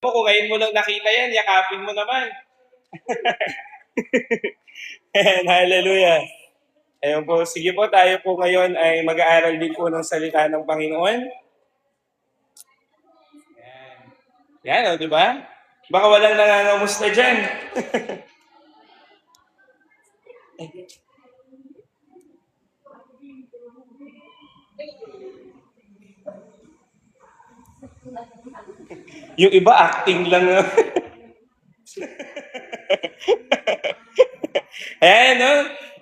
Kung ngayon mo lang nakita yan, yakapin mo naman. Ayan, hallelujah. Ayun po, sige po, tayo po ngayon ay mag-aaral din po ng salita ng Panginoon. Yan, o, di ba? Baka walang nangangamusta dyan. Yung iba, acting lang. Ayan, no?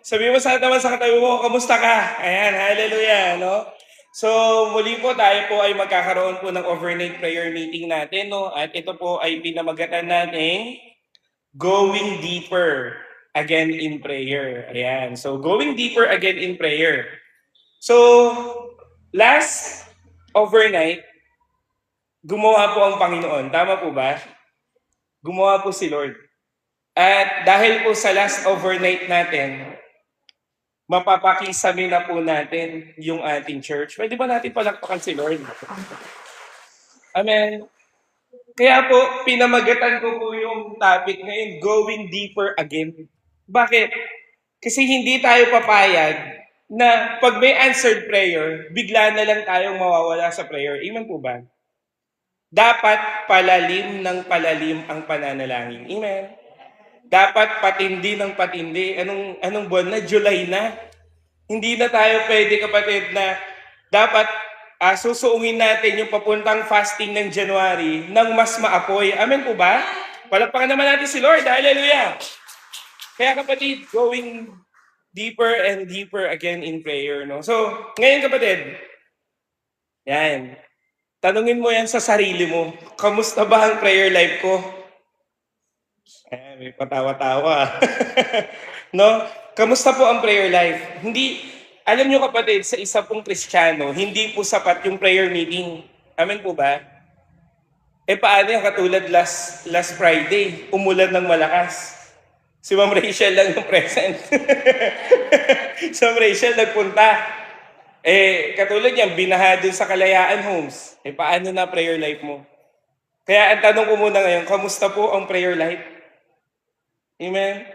Sabi mo sa naman sa katabi mo, kamusta ka? Ayan, hallelujah, no? So, muli po tayo po ay magkakaroon po ng overnight prayer meeting natin, no? At ito po ay pinamagatan natin Going Deeper Again in Prayer. Ayan, so Going Deeper Again in Prayer. So, last overnight, gumawa po ang Panginoon. Tama po ba? Gumawa po si Lord. At dahil po sa last overnight natin, mapapakisami na po natin yung ating church. Pwede ba natin palakpakan si Lord? Amen. Kaya po, pinamagatan ko po yung topic ngayon, Going Deeper Again. Bakit? Kasi hindi tayo papayag na pag may answered prayer, bigla na lang tayong mawawala sa prayer. Amen po ba? Dapat palalim ng palalim ang pananalangin. Amen. Dapat patindi ng patindi. Anong buwan na? July na. Hindi na tayo pwede, kapatid, na dapat susuungin natin yung papuntang fasting ng January nang mas maapoy. Amen po ba? Palakpakan naman natin si Lord. Hallelujah! Kaya kapatid, going deeper and deeper again in prayer. No? So, ngayon kapatid, yan. Tanungin mo yan sa sarili mo. Kamusta ba ang prayer life ko? May patawa-tawa. No? Kamusta po ang prayer life? Hindi, alam nyo kapatid, sa isa pong Kristiyano, hindi po sapat yung prayer meeting. Amen po ba? Paano yung katulad last Friday, umulan ng malakas. Si Ma'am Rachel lang yung present. Si Ma'am Rachel nagpunta. Katulad yan, binaha dun sa Kalayaan Homes. Paano na prayer life mo? Kaya ang tanong ko muna ngayon, kamusta po ang prayer life? Amen?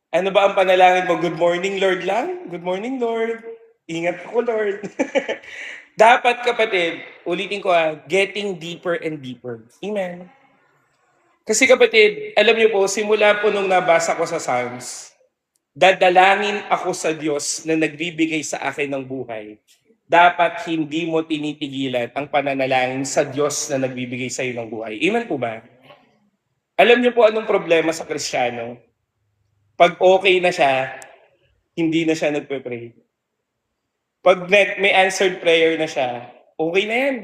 Ano ba ang panalangin mo? Good morning, Lord lang? Good morning, Lord. Ingat ako, Lord. Dapat, kapatid, ulitin ko getting deeper and deeper. Amen? Kasi kapatid, alam niyo po, simula po nung nabasa ko sa Psalms, dadalangin ako sa Diyos na nagbibigay sa akin ng buhay. Dapat hindi mo tinitigilan ang pananalangin sa Diyos na nagbibigay sa iyo ng buhay. Amen po ba? Alam niyo po anong problema sa Kristiyano? Pag okay na siya, hindi na siya nagpe-pray. Pag may answered prayer na siya, okay na yan.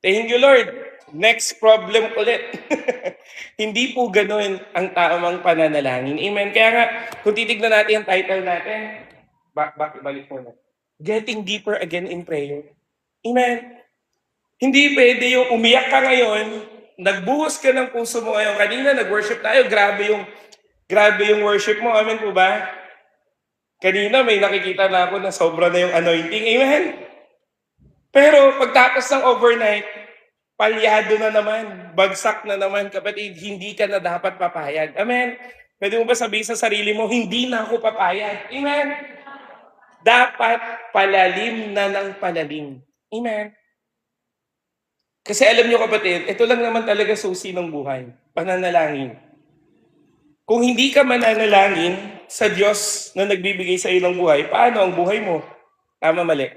Thank you, Lord. Next problem ulit. Hindi po ganun ang tamang pananalangin. Amen. Kaya nga, kung titignan natin ang title natin, balik mo na. Getting Deeper Again in Prayer. Amen. Hindi pwede yung umiyak ka ngayon, nagbuhos ka ng puso mo ngayon. Kanina nag-worship tayo, grabe yung worship mo. Amen po ba? Kanina may nakikita na ako na sobra na yung anointing. Amen? Pero pagtapos ng overnight, palyado na naman, bagsak na naman, kapatid, hindi ka na dapat papayag. Amen? Pwede mo ba sabihin sa sarili mo, hindi na ako papayag. Amen? Dapat palalim na ng palalim. Amen? Kasi alam nyo kapatid, ito lang naman talaga susi ng buhay, pananalangin. Kung hindi ka mananalangin sa Diyos na nagbibigay sa iyo ng buhay, paano ang buhay mo? Tama, mali.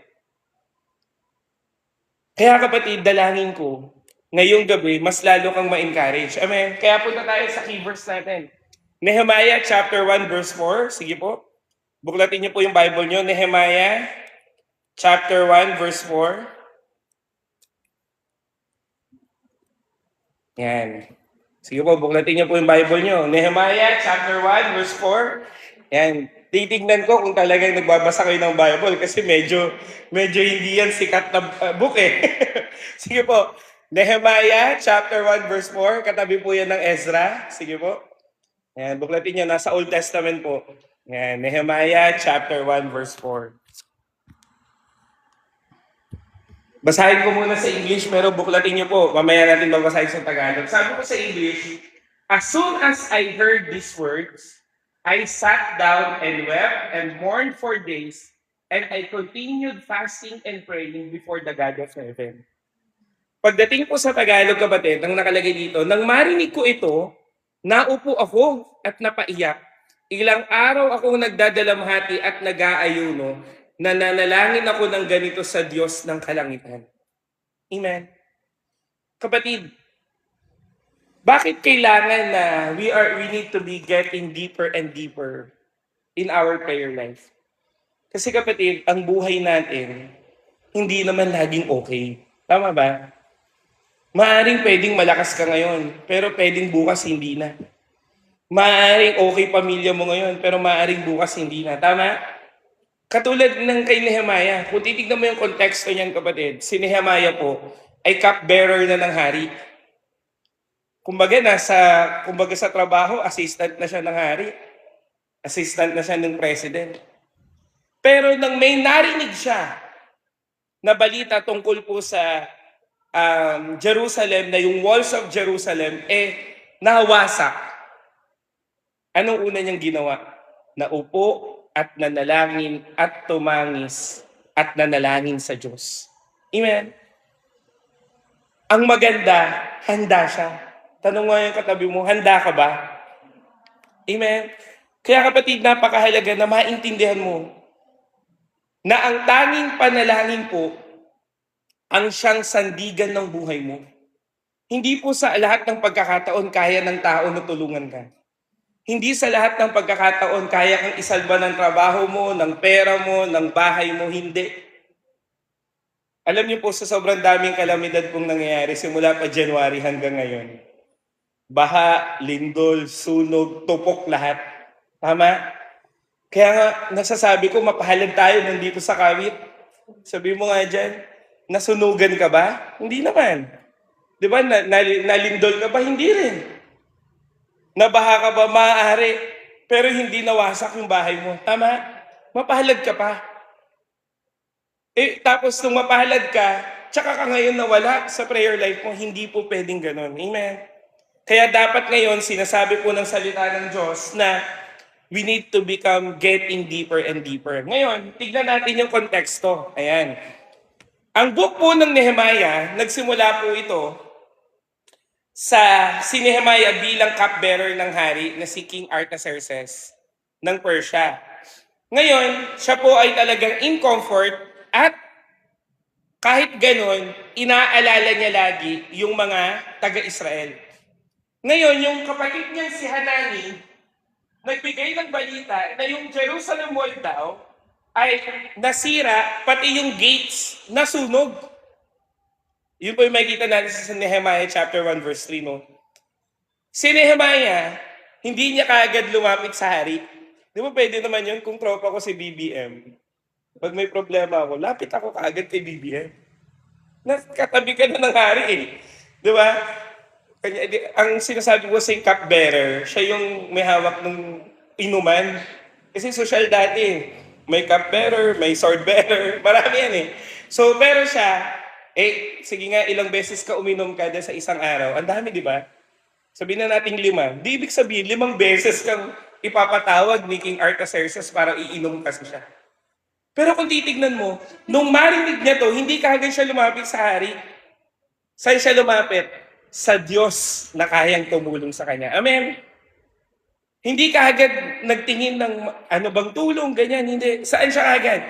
Kaya kapatid, dalangin ko, ngayong gabi, mas lalo kang ma-encourage. Amen? Kaya punta tayo sa key verse natin. Nehemiah chapter 1 verse 4. Sige po. Buklatin niyo po yung Bible niyo. Nehemiah chapter 1 verse 4. Yan. Sige po, buklatin niyo po yung Bible niyo. Nehemiah chapter 1 verse 4. Yan. Titignan ko kung talagang nagbabasa kayo ng Bible kasi medyo hindi yan sikat na book eh. Sige po. Nehemiah chapter 1 verse 4. Katabi po yan ng Ezra. Sige po. Yan, buklatin niyo. Nasa Old Testament po. Yan. Nehemiah chapter 1 verse 4. Basahin ko muna sa English, pero buklatin niyo po. Mamaya natin babasahin sa Tagalog. Sabi ko sa English, as soon as I heard these words, I sat down and wept and mourned for days, and I continued fasting and praying before the God of heaven. Pagdating po sa Tagalog, kapatid, ang nakalagay dito, nang marinig ko ito, naupo ako at napaiyak. Ilang araw akong nagdadalamhati at nag-aayuno, na nanalangin ako ng ganito sa Diyos ng kalangitan. Amen. Kapatid, bakit kailangan na we need to be getting deeper and deeper in our prayer life? Kasi kapatid, ang buhay natin, hindi naman laging okay. Tama ba? Maaring pwedeng malakas ka ngayon, pero pwedeng bukas hindi na. Maaring okay pamilya mo ngayon, pero maaring bukas hindi na. Tama? Katulad ng kay Nehemiah, kung titignan mo yung konteksto niyan, kapatid, si Nehemiah po ay cupbearer na ng hari. Kumbaga sa trabaho, assistant na siya ng hari. Assistant na siya ng president. Pero nang may narinig siya na balita tungkol po sa Jerusalem, na yung walls of Jerusalem, nawasak. Anong una niyang ginawa? Naupo at nanalangin at tumangis at nanalangin sa Diyos. Amen? Ang maganda, handa siya. Tanong mo yung katabi mo, handa ka ba? Amen? Kaya kapatid, napakahalaga na maintindihan mo na ang tanging panalangin po ang siyang sandigan ng buhay mo. Hindi po sa lahat ng pagkakataon kaya ng tao na tulungan ka. Hindi sa lahat ng pagkakataon kaya kang isalba ng trabaho mo, ng pera mo, ng bahay mo, hindi. Alam niyo po, sa sobrang daming kalamidad pong nangyayari simula pa January hanggang ngayon. Baha, lindol, sunog, tupok lahat. Tama? Kaya nga, nasasabi ko, mapahalad tayo nandito sa kawit. Sabi mo nga dyan, nasunugan ka ba? Hindi naman. Di ba, nalindol ka ba? Hindi rin. Nabaha ka ba? Maaari. Pero hindi nawasak yung bahay mo. Tama? Mapahalad ka pa. Tapos nung mapahalad ka, tsaka ka ngayon nawala sa prayer life mo, hindi po pwedeng ganun. Amen? Kaya dapat ngayon, sinasabi po ng salita ng Diyos na we need to become getting deeper and deeper. Ngayon, tignan natin yung konteksto. Ayan. Ang book po ng Nehemiah, nagsimula po ito sa si Nehemiah bilang cupbearer ng hari na si King Artaxerxes ng Persia. Ngayon, siya po ay talagang in comfort at kahit ganon, inaalala niya lagi yung mga taga-Israel. Ngayon, yung kapatid niya si Hanani, nagbigay ng balita na yung Jerusalem wall daw ay nasira, pati yung gates nasunog. Yun po yung makikita natin sa Nehemiah chapter 1 verse 3. No? Si Nehemiah, hindi niya kaagad lumapit sa hari. Di ba pwede naman yun kung tropa ko si BBM? Pag may problema ako, lapit ako kaagad kay BBM. Katabi ka na ng hari eh. Di ba? Ang sinasabi ko sa cupbearer, siya yung may hawak ng inuman. Kasi social dati, may cupbearer, may swordbearer, marami yan eh. So, pero siya, sige nga, ilang beses ka uminom kada sa isang araw. Ang dami, di ba? Sabihin na natin 5. Di ibig sabihin, 5 beses kang ipapatawag ni King Artaxerxes para iinom kasi siya. Pero kung titignan mo, nung marinig niya to, hindi kaagad siya lumapit sa hari. Saan siya lumapit? Sa Diyos na kayang tumulong sa kanya. Amen? Hindi kaagad nagtingin ng ano bang tulong, ganyan. Hindi. Saan siya kaagad?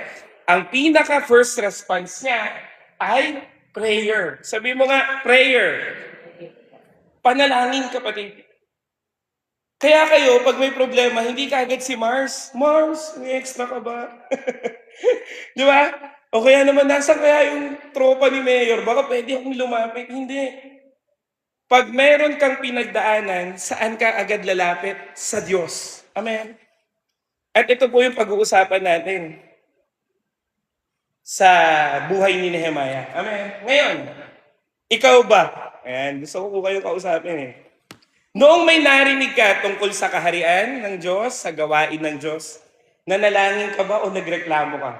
Ang pinaka first response niya ay prayer. Sabi mo nga, prayer. Panalangin, kapatid. Kaya kayo, pag may problema, hindi kaagad si Mars. Mars, may extra ka ba? Di ba? O kaya naman, nasan kaya yung tropa ni Mayor? Baka pwede akong lumapit. Hindi. Pag meron kang pinagdaanan, saan ka agad lalapit? Sa Diyos. Amen? At ito po yung pag-uusapan natin sa buhay ni Nehemiah. Amen? Ngayon, ikaw ba? Ayan, gusto ko po kayong kausapin eh. Noong may narinig ka tungkol sa kaharian ng Diyos, sa gawain ng Diyos, nanalangin ka ba o nagreklamo ka?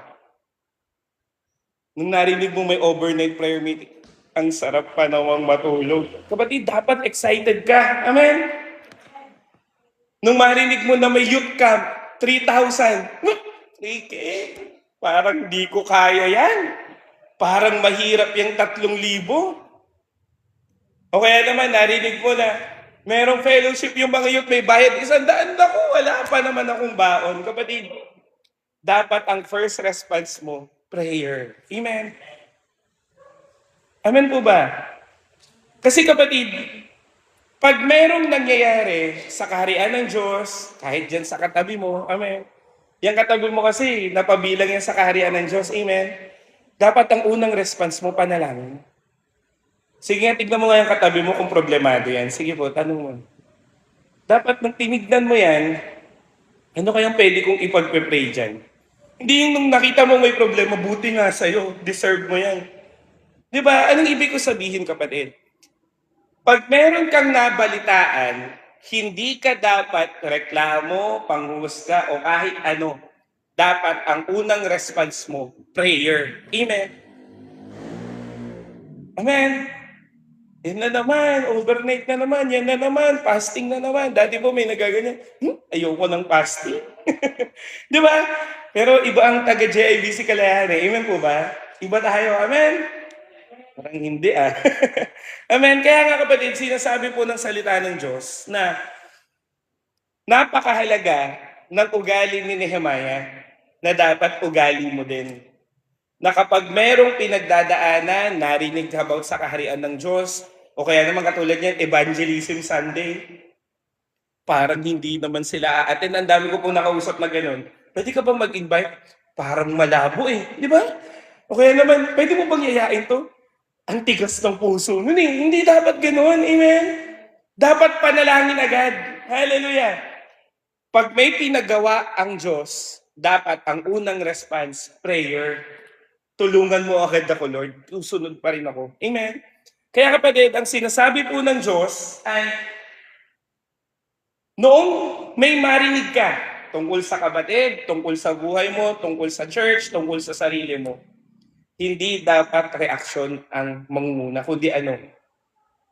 Nung narinig mo may overnight prayer meeting, ang sarap pa namang matulog. Kapatid, dapat excited ka. Amen? Nung marinig mo na may youth camp, 3,000. 3K. Parang di ko kaya yan. Parang mahirap yung 3,000. O kaya naman, narinig mo na merong fellowship yung mga youth, may bayad 100. Naku, wala pa naman akong baon. Kapatid, dapat ang first response mo, prayer. Amen? Amen po ba? Kasi kapatid, pag merong nangyayari sa kaharian ng Diyos, kahit dyan sa katabi mo, amen. Yung katabi mo kasi, napabilang yan sa kaharian ng Diyos, amen. Dapat ang unang response mo, panalangin. Sige nga, tignan mo nga yung katabi mo kung problemado yan. Sige po, tanong mo. Dapat nang tinignan mo yan, ano kayang pwede kong ipagpe-pray dyan? Hindi yung nung nakita mo may problema, buti nga sa'yo, deserve mo yan. Di ba? Anong ibig ko sabihin, kapatid? Pag meron kang nabalitaan, hindi ka dapat reklamo, panghusga, o kahit ano. Dapat ang unang response mo, prayer. Amen. Amen. Yan na naman, overnight na naman, yan na naman, fasting na naman. Dati po may nagaganyan, ayoko ng fasting. Di ba? Pero iba ang taga-JIBC Kalayaan eh. Amen po ba? Iba tayo. Amen? Parang hindi ah. Amen. Kaya nga kapatid, sinasabi po ng salita ng Diyos na napakahalaga ng ugali ni Nehemiah na dapat ugali mo din. Na kapag merong pinagdadaanan, narinig about sa kaharian ng Diyos, o kaya naman katulad niyan, Evangelism Sunday, parang hindi naman sila aaten. Ang dami ko pong nakausap na gano'n. Pwede ka bang mag-invite? Parang malabo eh. Di ba? O kaya naman, pwede mo bang yayain to? Ang tigas ng puso nun eh. Hindi dapat gano'n. Amen? Dapat panalangin agad. Hallelujah. Pag may pinagawa ang Diyos, dapat ang unang response, prayer. Tulungan mo agad ako, Lord. Susunod pa rin ako. Amen? Kaya kapatid, ang sinasabi po ng Diyos ay, noong may marinig ka tungkol sa kapatid, tungkol sa buhay mo, tungkol sa church, tungkol sa sarili mo, hindi dapat reaksyon ang mangunguna, kundi ano?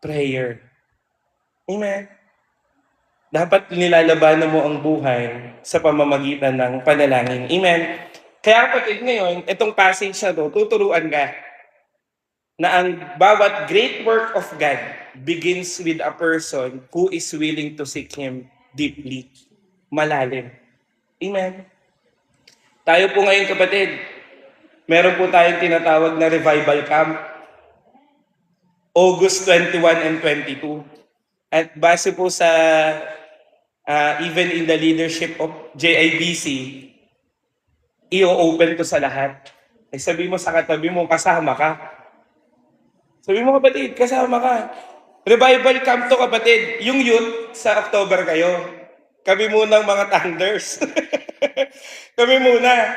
Prayer. Amen? Dapat nilalabanan mo ang buhay sa pamamagitan ng panalangin. Amen? Kaya kapatid ngayon, itong passage na to, tuturuan ka na ang bawat great work of God begins with a person who is willing to seek Him deeply, malalim. Amen? Tayo po ngayon kapatid, meron po tayong tinatawag na revival camp, August 21 and 22. At base po sa even in the leadership of JIBC, i-open to sa lahat. Ay sabi mo sa katabi mo, kasama ka. Sabi mo kapatid, kasama ka. Revival camp to kapatid. Yung youth, sa October kayo. Kami munang mga thunders. Kami muna.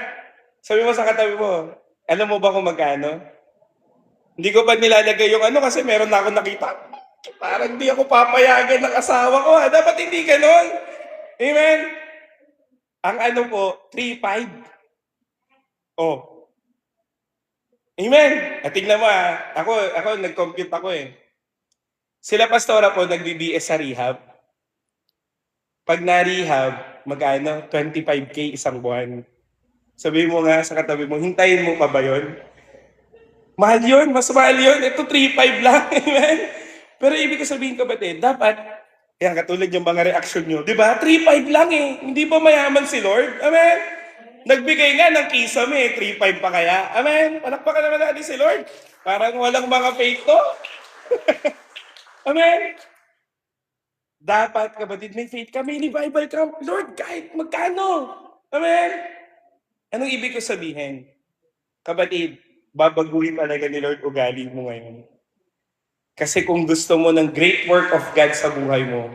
Sabi mo sa katabi mo, alam mo ba kung magkano? Hindi ko pa nilalagay yung ano kasi meron na ako nakita. Parang di ako papayagan ng asawa ko. Ha? Dapat hindi ganon. Amen? Ang ano po, 3-5. Oh. Amen? At tignan mo ako nag-compute ako eh. Sila pastora po nag-BBS sa rehab. Pag na-rehab, magkano? 25K isang buwan. Sabi mo nga sa katabi mo, hintayin mo pa ba yun? Mahal yun, mas mahal yun. Ito 3-5 lang. Amen? Pero ibig ko sabihin kapatid, dapat, yan katulad yung mga reaksyon nyo, di ba? 3-5 lang eh. Hindi ba mayaman si Lord? Amen? Nagbigay nga ng kisame, 3-5 pa kaya. Amen? Palakpakan naman natin si Lord. Parang walang mga faith to. Amen? Dapat kapatid, may faith ka, may revival ka. Lord, kahit magkano. Amen? Anong ibig ko sabihin? Kapatid, babaguhin talaga ni Lord ugali mo ngayon. Kasi kung gusto mo ng great work of God sa buhay mo,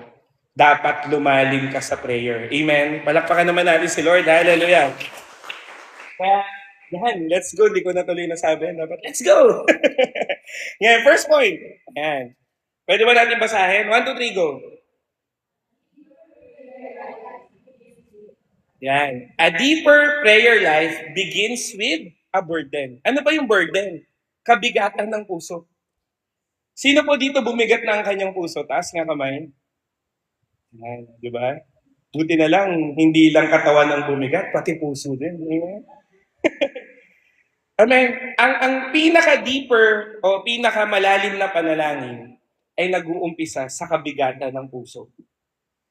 dapat lumalim ka sa prayer. Amen? Palakpakan naman natin si Lord. Hallelujah. Kaya, yan, let's go. Di ko natuloy nasabi. Dapat, let's go! Yan, first point. Yan. Pwede ba natin basahin? 1, 2, 3, go. Yan. A deeper prayer life begins with A burden. Ano ba yung burden? Kabigatan ng puso. Sino po dito bumigat na ang kanyang puso? Taas nga kamay. Yan, di ba? Buti na lang, hindi lang katawan ang bumigat, pati puso din. Amen. Amen. Ang pinaka-deeper o pinaka-malalim na panalangin ay nag-uumpisa sa kabigatan ng puso.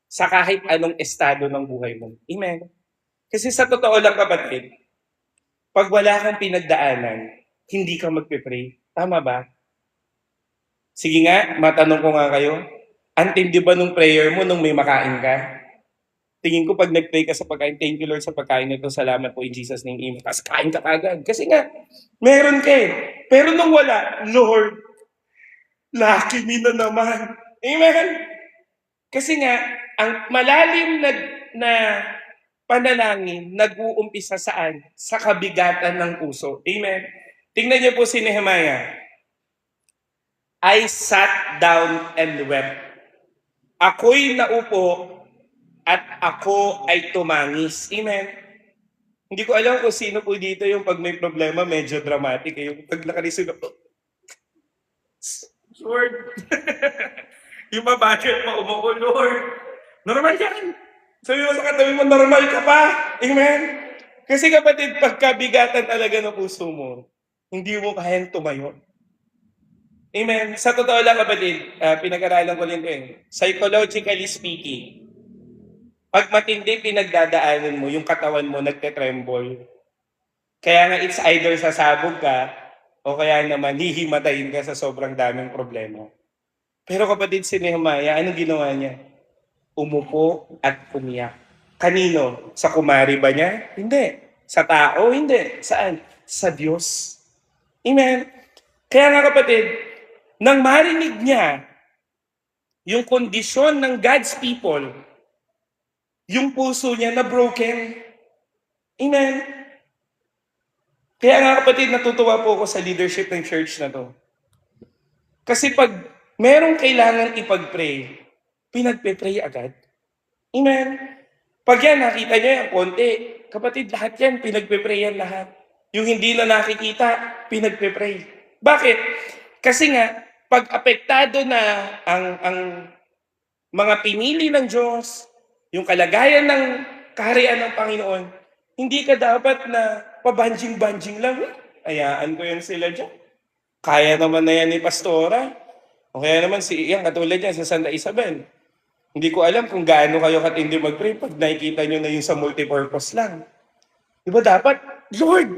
Sa kahit anong estado ng buhay mo. Amen. Kasi sa totoo lang kapatid, pag wala kang pinagdaanan, hindi ka magpe-pray. Tama ba? Sige nga, matanong ko nga kayo. Antindi ba nung prayer mo nung may makain ka? Tingin ko pag nag-pray ka sa pagkain, thank you Lord sa pagkain nito, salamat po in Jesus name, amen. Tapos kain ka agad. Kasi nga, meron ka eh. Pero nung wala, Lord, lucky me na naman. Amen? Kasi nga, ang malalim na panalangin, nag-uumpisa saan? Sa kabigatan ng puso. Amen? Tingnan niyo po si Nehemiah. I sat down and wept. Ako'y naupo at ako ay tumangis. Amen? Hindi ko alam kung sino po dito yung pag may problema, medyo dramatic. Yung pag nakalisin ako, Lord, yung mabudget pa umuko, Lord. Normal yan. Sabi mo sa katabi mo, normal ka pa. Amen? Kasi kapatid, pagkabigatan talaga ng puso mo, hindi mo kayang tumayo. Amen. Sa totoo lang kapatid, pinag-aralan ko din ito psychologically speaking, pag matindi pinagdadaanan mo, yung katawan mo nagte-tremble. Kaya nga it's either sasabog ka o kaya naman hihimatayin ka sa sobrang daming problema. Pero kapatid si Nehemiah, anong ginawa niya? Umupo at umiyak. Kanino? Sa kumari ba niya? Hindi. Sa tao? Hindi. Saan? Sa Diyos. Amen. Kaya nga kapatid, nang marinig niya yung kondisyon ng God's people, yung puso niya na broken. Amen. Kaya nga kapatid, natutuwa po ako sa leadership ng church na to. Kasi pag merong kailangan ipag-pray, pinagpe-pray agad. Amen. Pag yan, nakita niyo yan, konti. Kapatid, lahat yan, pinagpe-pray yan lahat. Yung hindi na nakikita, pinagpe-pray. Bakit? Kasi nga, pag apektado na ang mga pinili ng Diyos, yung kalagayan ng kaharian ng Panginoon, hindi ka dapat na pabanjing-banjing lang. Ayaan ko yan sila dyan. Kaya naman na yan ni Pastora. O kaya naman si Ian, katulad yan sa Santa Isabel. Hindi ko alam kung gaano kayo katindi mag-pray pag nakikita nyo na yung sa multipurpose lang. Di ba dapat, Lord,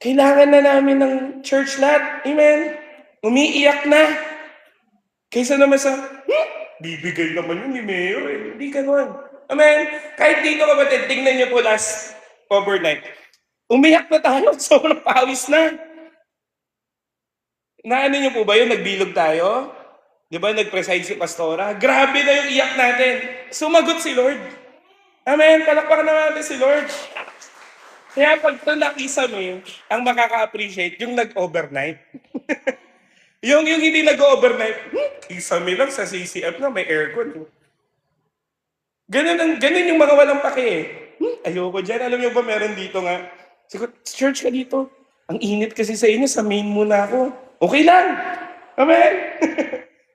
kailangan na namin ng church lahat. Amen. Umiiyak na. Kaysa naman sa, bibigay naman yun ni Mayor. Hindi ganun. Amen. Kahit dito kapatid, tingnan nyo po last overnight. Umiyak na tayo. Sobrang pawis na. Naano nyo po ba yun? Nagbilog tayo? Di ba? Nag-preside si Pastora. Grabe na yung iyak natin. Sumagot si Lord. Amen. Palakpakan naman natin si Lord. Kaya pag ito nakisame, ang makaka-appreciate yung nag-overnight. yung hindi nag-overnight, kisame lang sa CCF na may aircon. Ganun yung mga walang pake eh. Ayoko dyan. Alam niyo ba meron dito nga? Siguro, church ka dito. Ang init kasi sa inyo, sa main muna ako. Okay lang. Amen.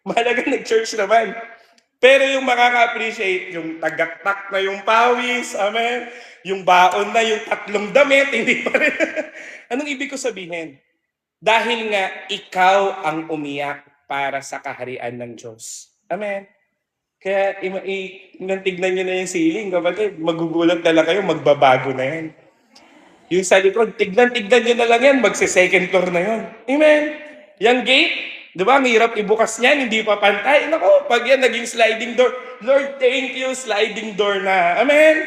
Mahalaga nag-church naman. Pero yung makaka-appreciate, yung tagaktak na yung pawis, amen, yung baon na yung 3 damit, hindi pa rin. Anong ibig ko sabihin? Dahil nga ikaw ang umiyak para sa kaharian ng Diyos. Amen. Kaya tignan nyo na yung ceiling, kapatid, magugulat talaga kayo, magbabago na yan. Yung sa likod, tignan nyo na lang yan, magse-second floor na yun. Amen. Yung gate, di ba, ang hirap ibukas niyan, hindi pa pantay. Naku, pag yan naging sliding door, Lord, thank you, sliding door na. Amen?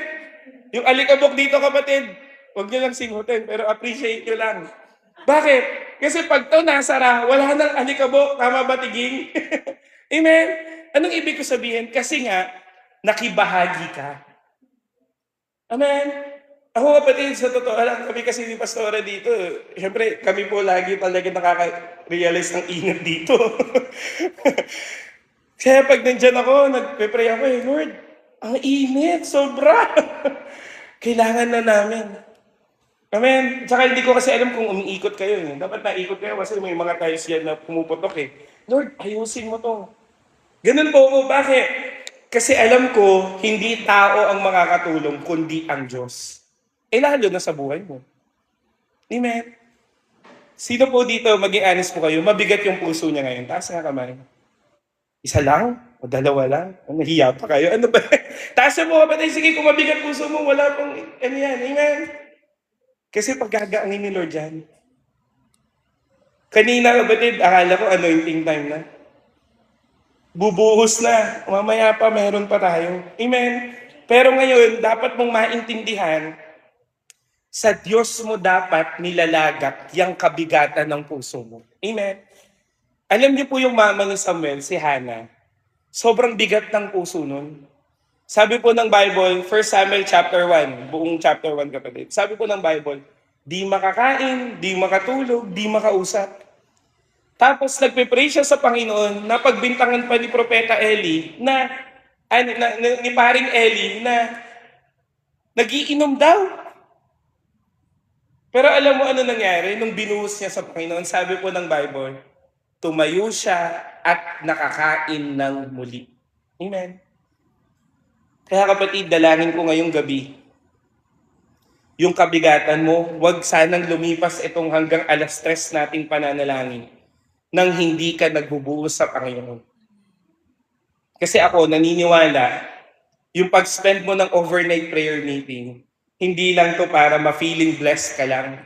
Yung alikabok dito, kapatid, huwag nyo lang singutin, pero appreciate nyo lang. Bakit? Kasi pag to nasara, wala nang alikabok, tama ba tiging? Amen? Anong ibig ko sabihin? Kasi nga, nakibahagi ka. Amen? Ako kapatid, sa totoo lang, kami kasi ni Pastora dito, syempre kami po lagi talaga nakaka-realize ng ingat dito. Kaya pag nandyan ako, nagpe-pray ako Lord, ang init, sobra. Kailangan na namin. Amen. Tsaka hindi ko kasi alam kung umiikot kayo eh. Dapat naikot kayo kasi may mga tiles yan na pumuputok eh. Lord, ayusin mo to. Ganun po ako. Bakit? Kasi alam ko, hindi tao ang makakatulong, kundi ang Diyos. Eh lalo na sa buhay mo. Amen. Sino po dito, maging honest po kayo, mabigat yung puso niya ngayon? Taas nga kamay. Isa lang? O dalawa lang? O, nahiya pa kayo? Ano ba? Taas mo kapatid. Sige, kung mabigat puso mo, wala pong ano yan. Amen. Kasi paggagaangin ni Lord yan. Kanina kapatid, akala ko anointing time na. Bubuhos na. Mamaya pa, meron pa tayo. Amen. Pero ngayon, dapat mong maintindihan, sa Diyos mo dapat nilalagak yung kabigatan ng puso mo. Amen. Alam niyo po yung mama ni Samuel, si Hannah, sobrang bigat ng puso nun. Sabi po ng Bible, 1 Samuel chapter 1, buong chapter 1 kapatid. Sabi po ng Bible, di makakain, di makatulog, di makausap. Tapos nagpe-pray siya sa Panginoon na pagbintangan pa ni Propeta Eli ni paring Eli na nagiinom daw. Pero alam mo ano nangyari nung binuhos niya sa Panginoon? Sabi po ng Bible, tumayo siya at nakakain ng muli. Amen. Kaya kapatid, dalangin ko ngayong gabi, yung kabigatan mo, wag sanang lumipas itong hanggang alas 3 nating pananalangin nang hindi ka nagbubuhos sa Panginoon. Kasi ako, naniniwala, yung pag-spend mo ng overnight prayer meeting, hindi lang to para ma-feeling blessed ka lang,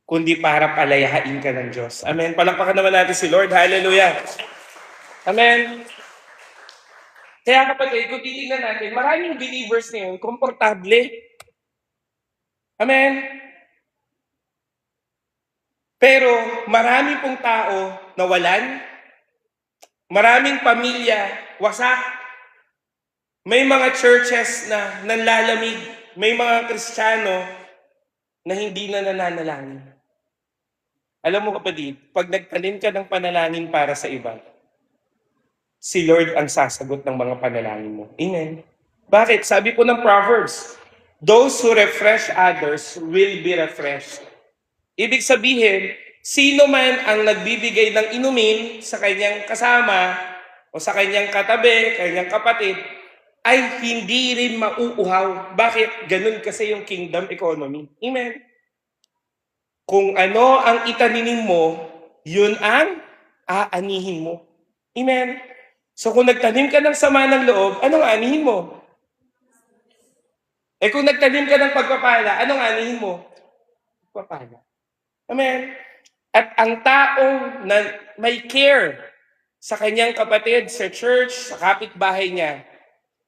kundi para palayain ka ng Diyos. Amen. Palakpakan naman natin si Lord. Hallelujah. Amen. Kaya kapatid, kung titignan natin, maraming believers ngayon, komportable. Amen. Pero marami pong tao nawalan, maraming pamilya wasak, may mga churches na nanlalamig, may mga Kristiyano na hindi na nananalangin. Alam mo kapatid, pag nagtanim ka ng panalangin para sa iba, si Lord ang sasagot ng mga panalangin mo. Amen. Bakit? Sabi po ng Proverbs, those who refresh others will be refreshed. Ibig sabihin, sino man ang nagbibigay ng inumin sa kanyang kasama o sa kanyang katabi, kanyang kapatid, ay hindi rin mauuhaw. Bakit? Ganun kasi yung kingdom economy. Amen. Kung ano ang itaninim mo, yun ang aanihin mo. Amen. So kung nagtanim ka ng sama ng loob, anong aanihin mo? Eh kung nagtanim ka ng pagpapala, anong aanihin mo? Pagpapala. Amen. At ang taong na may care sa kanyang kapatid, sa church, sa kapitbahay niya,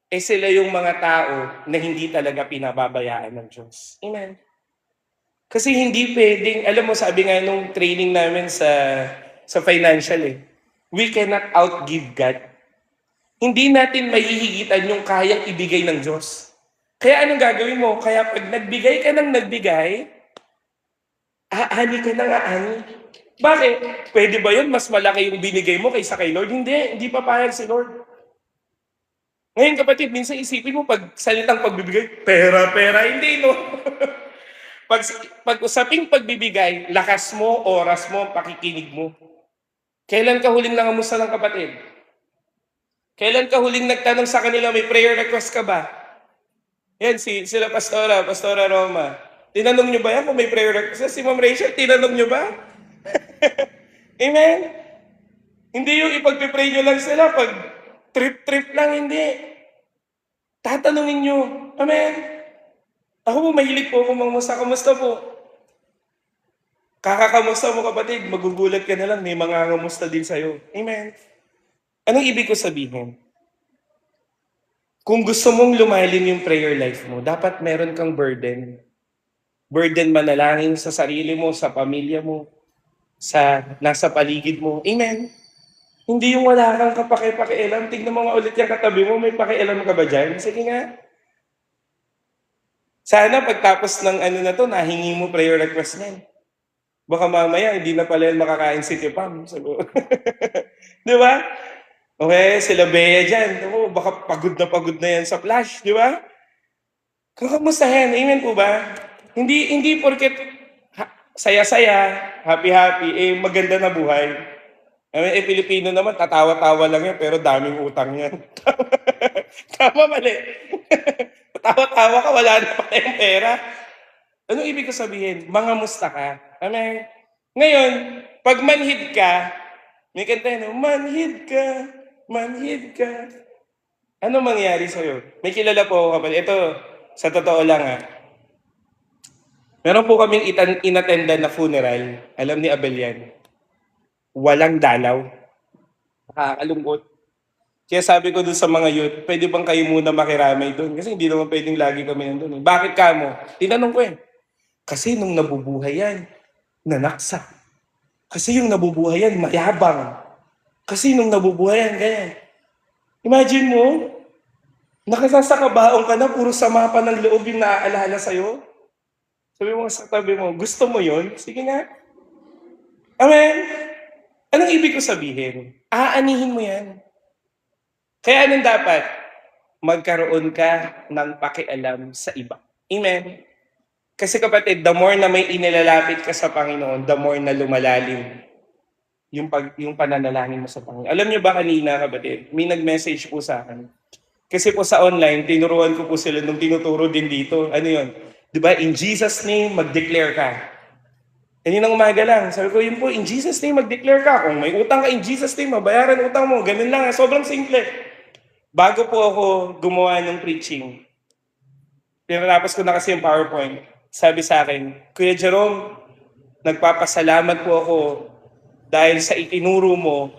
eh sila yung mga tao na hindi talaga pinababayaan ng Diyos. Amen. Kasi hindi pwedeng, alam mo, sabi nga nung training namin sa financial we cannot outgive God. Hindi natin mahihigitan yung kayang ibigay ng Diyos. Kaya anong gagawin mo? Kaya pag nagbigay ka ng nagbigay, aani ka ng aani. Bakit? Pwede ba yun? Mas malaki yung binigay mo kaysa kay Lord? Hindi papayag si Lord. Ngayon kapatid, minsan isipin mo pag salitang pagbibigay, pera, hindi no. Pag usaping pagbibigay, lakas mo, oras mo, pakikinig mo. Kailan ka huling nangamusta ng kapatid? Kailan ka huling nagtanong sa kanila, may prayer request ka ba? Yan, sila Pastora Roma. Tinanong nyo ba yan kung may prayer request? Si Ma'am Rachel, tinanong nyo ba? Amen? Hindi yung ipagpipray nyo lang sila pag trip lang, hindi. Tatanungin nyo. Amen? Ako po, mahilig po kung kamusta po. Kakakamusta mo kapatid, magugulat ka na lang, may mga kamusta din sa'yo. Amen? Anong ibig ko sabihin? Kung gusto mong lumalim yung prayer life mo, dapat meron kang burden. Burden manalangin sa sarili mo, sa pamilya mo, nasa paligid mo. Amen? Hindi yung wala kang kapake-pakialam. Tignan mo nga ulit yung katabi mo, may pakialam ka ba dyan? Sige nga. Sana pagtapos ng na to, nahingi mo prayer request niyan. Baka mamaya, hindi na pala yan makakain si Tipam. Di ba? Okay, sila Bea dyan. Baka pagod na yan sa flash. Di ba? Kakamustahin. Amen po ba? Hindi porket saya-saya, happy-happy, eh maganda na buhay. Pilipino naman, tatawa-tawa lang yan, pero daming utang yan. Tama, mali. Tawa-tawa ka, wala na pala yung pera. Anong ibig ko sabihin? Mangamusta ka. Amen. Ngayon, pag manhid ka, may kanta yun, manhid ka, manhid ka. Ano mangyayari sa'yo? May kilala po ako kapatid. Ito, sa totoo lang meron po kaming inattendan na funeral. Alam ni Abel yan. Walang dalaw. Nakakalungkot. Kaya sabi ko dun sa mga youth, pwede bang kayo muna makiramay dun? Kasi hindi naman pwedeng lagi kami nandun. Bakit ka mo? Tinanong ko Kasi nung nabubuhay yan, nanaksa. Kasi yung nabubuhay yan, mayabang. Kasi nung nabubuhay yan, ganyan. Imagine mo, nakasasakabaong ka na, puro sama pa ng loob yung naaalala sa'yo. Sabi mo sa tabi mo, gusto mo yon? Sige nga. Amen? Anong ibig ko sabihin? Aanihin mo yan. Kaya anong dapat? Magkaroon ka ng pakialam sa iba. Amen? Kasi kapatid, the more na may inilalapit ka sa Panginoon, the more na lumalalim yung pananalangin mo sa Panginoon. Alam niyo ba kanina, kapatid, may nag-message po sa akin. Kasi po sa online, tinuruan ko po sila nung tinuturo din dito. Ano yun? Diba? In Jesus' name, mag-declare ka. Kaninang umaga lang, sabi ko, yun po, in Jesus' name, mag-declare ka. Kung may utang ka, in Jesus' name, mabayaran utang mo. Ganun lang, sobrang simple. Bago po ako gumawa ng preaching, tinatapos ko na kasi yung PowerPoint, sabi sa akin, Kuya Jerome, nagpapasalamat po ako dahil sa itinuro mo,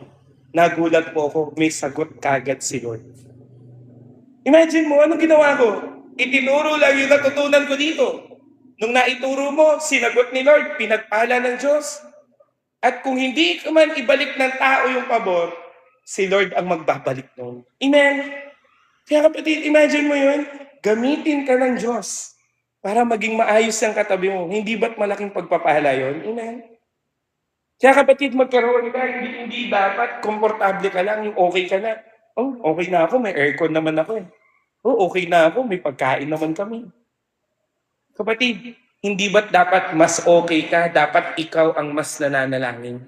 nagulat po ako, may sagot kagad si Lord. Imagine mo, anong ginawa ko? Itinuro lang yung natutunan ko dito. Nung naituro mo, sinagot ni Lord, pinagpala ng Diyos. At kung hindi ka man ibalik ng tao yung pabor, si Lord ang magbabalik noon. Amen? Kaya kapatid, imagine mo yun, gamitin ka ng Diyos para maging maayos ang katabi mo. Hindi ba't malaking pagpapala yun? Amen? Kaya kapatid, magkaroon ka, hindi dapat komportable ka lang, yung okay ka na. Oh, okay na ako, may aircon naman ako Oh, okay na ako, may pagkain naman kami. Kapatid, hindi ba't dapat mas okay ka, dapat ikaw ang mas nananalangin?